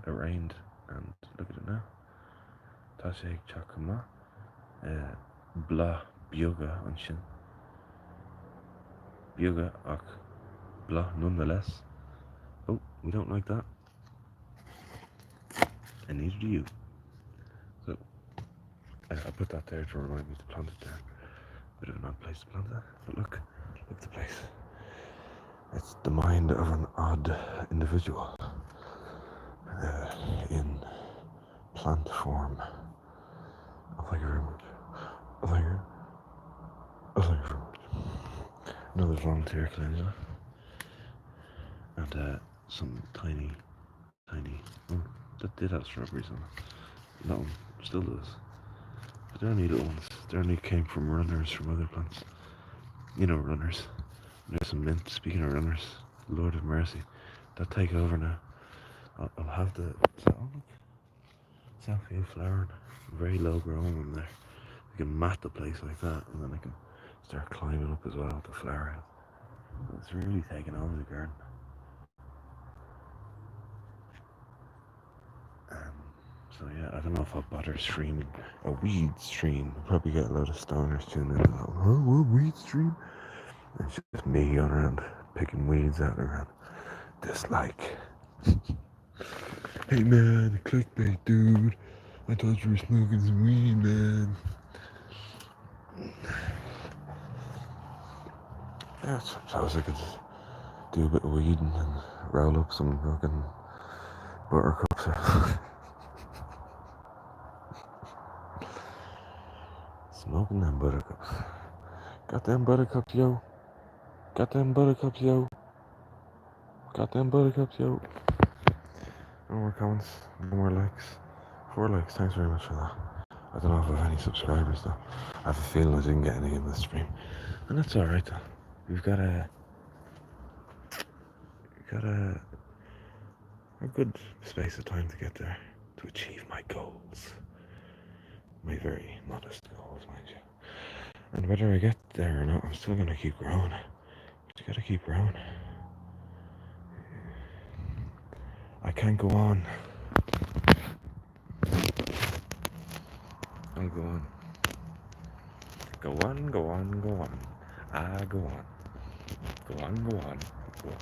S1: it rained, and look at it now. Tashaig Chakama, Bla Bioga on Shin. Bioga Ak Bla nonetheless. Oh, we don't like that. And neither do you. So I put that there to remind me to plant it there. Bit of an odd place to plant that, but look at the place. It's the mind of an odd individual in plant form. Thank you very much. Thank you. Thank you very much. Another volunteer cleanser. And some tiny, that did have strawberries on it. That one still does. But they're only little ones. They only came from runners from other plants. You know, runners. There's some mint. Speaking of runners, Lord of mercy. That take over now. I'll have the... Southfield flowering. Very low growing in there. I can mat the place like that, and then I can start climbing up as well to flower out. It's really taken over the garden. So yeah, I don't know if I'll bother streaming a weed stream. I'll probably get a lot of stoners tuning in. Oh, what weed stream? It's just me going around picking weeds out around. Dislike. Hey man, clickbait dude. I thought you were smoking some weed, man. Yeah, sometimes I could do a bit of weeding and roll up some fucking buttercups. Smoking them buttercups. Got them buttercups, yo. Got them buttercups, yo. Got them buttercups, yo. No more comments, no more likes. 4 likes, thanks very much for that. I don't know if I have any subscribers though. I have a feeling I didn't get any in this stream. And that's alright though. We've got a good space of time to get there, to achieve my goals. My very modest goals, mind you. And whether I get there or not, I'm still gonna keep growing. But you gotta keep growing. I can't go on. I'll go on. Go on, go on, go on. I go on. Go on, go on, go on.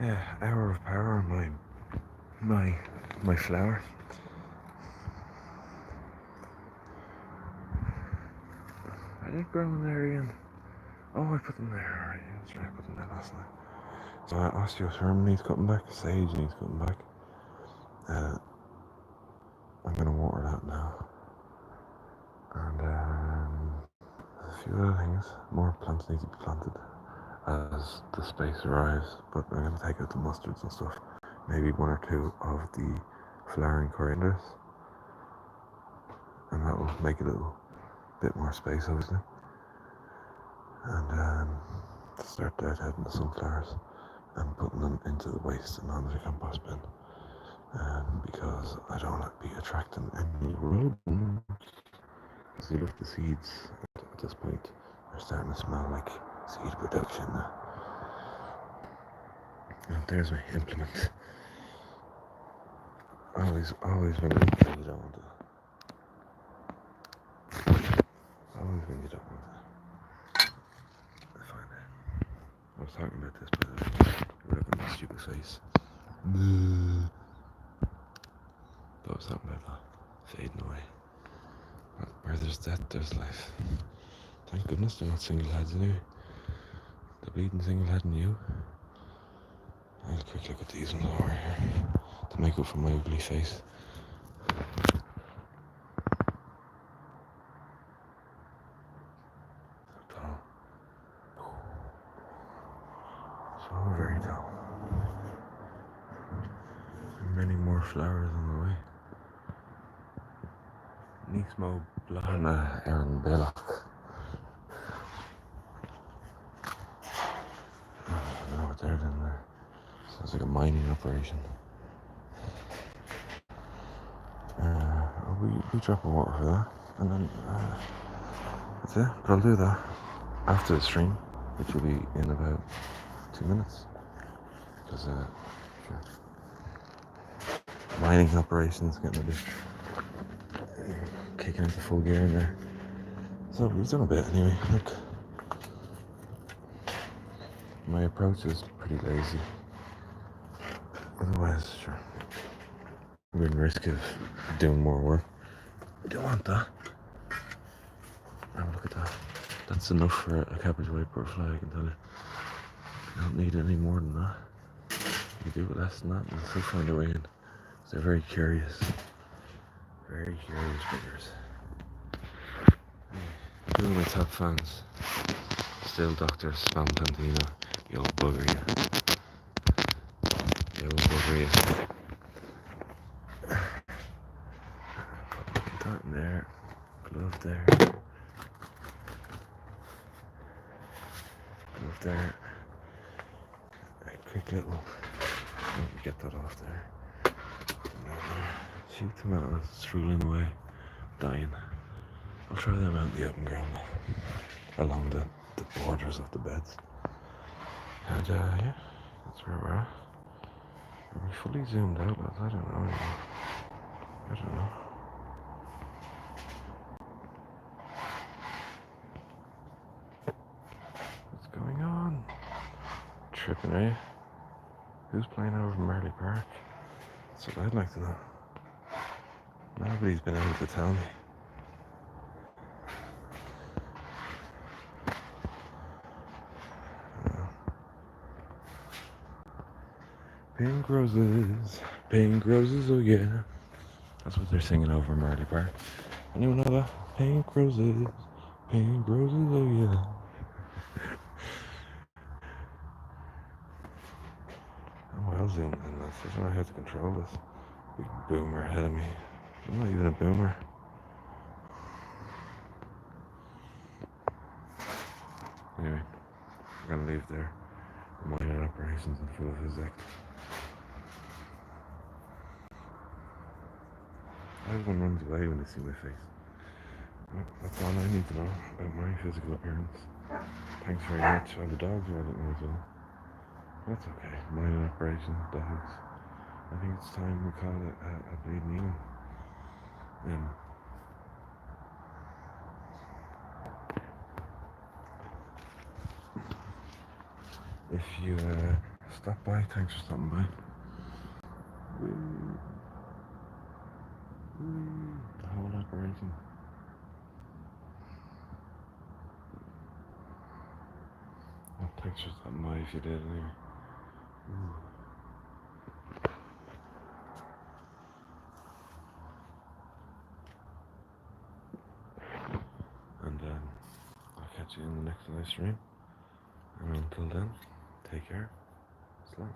S1: Yeah, hour of power on my flower. I did grow them there again. Oh, I put them there. Alright, yeah, that's right. I put them there last night. So osteosperm needs cutting back. Sage needs cutting back. I'm gonna water that now. And a few other things. More plants need to be planted as the space arrives. But I'm gonna take out the mustards and stuff. Maybe 1 or 2 of the flowering corianders. And that will make a little bit more space, obviously. And start deadheading the sunflowers and putting them into the waste and onto the compost bin. Because I don't want to be attracting any rodents. Because you look at the seeds at this point, they're starting to smell like seed production now. And there's my implement. Always when you don't want to. Always when you don't want to. I find it. I was talking about this, by the way. We're looking at my stupid face. But I was talking about that. Fading away. Where there's death, there's life. Thank goodness they're not single heads anyway. The bleeding single head and you. I'll quick look at these ones over here to make up for my ugly face. So very tall. Many more flowers on the way. Nismo Blana Aaron Belloc. I don't know what they're doing there. Sounds like a mining operation. We drop a water for that, and then that's it. But I'll do that after the stream, which will be in about 2 minutes. Because sure, mining operations getting a bit kicking into full gear in there. So we've done a bit anyway. Look, my approach is pretty lazy. Otherwise, sure, we're in risk of doing more work. We don't want that. Oh, look at that. That's enough for a cabbage white butterfly, I can tell you. You don't need any more than that. You do less than that and they'll still find their way in. They're very curious. Very curious buggers. Two of my top fans. Still Dr. Spam Tantino. You'll bugger you. You'll bugger you. Put that in there. Glove there. Glove there. A quick little. Let me get that off there. Shoot tomatoes struggling away, dying. I'll try them out in the open ground along the borders of the beds. And yeah, that's where we're at. Are we fully zoomed out, lads? I don't know anymore. I don't know. What's going on? Tripping, are you? Who's playing over in Marley Park? That's what I'd like to know. Nobody's been able to tell me. Pink roses, oh yeah. That's what they're singing over in Marley Park. Anyone know that? Pink roses, oh yeah. I'm well zoomed in this. I don't know how to control this. Big boomer ahead of me. I'm not even a boomer. Anyway, I'm gonna leave there. Minor operations in full physics. Everyone runs away when they see my face. Well, that's all I need to know about my physical appearance. Thanks very much. Oh, the dogs are out as well. That's okay. Minor operations, dogs. I think it's time we call it a bleed meeting. If you stop by, thanks for stopping by. The whole operation. Well, thanks for stopping by if you did anyway. And I'll catch you in the next live stream. And until then, take care. Slap.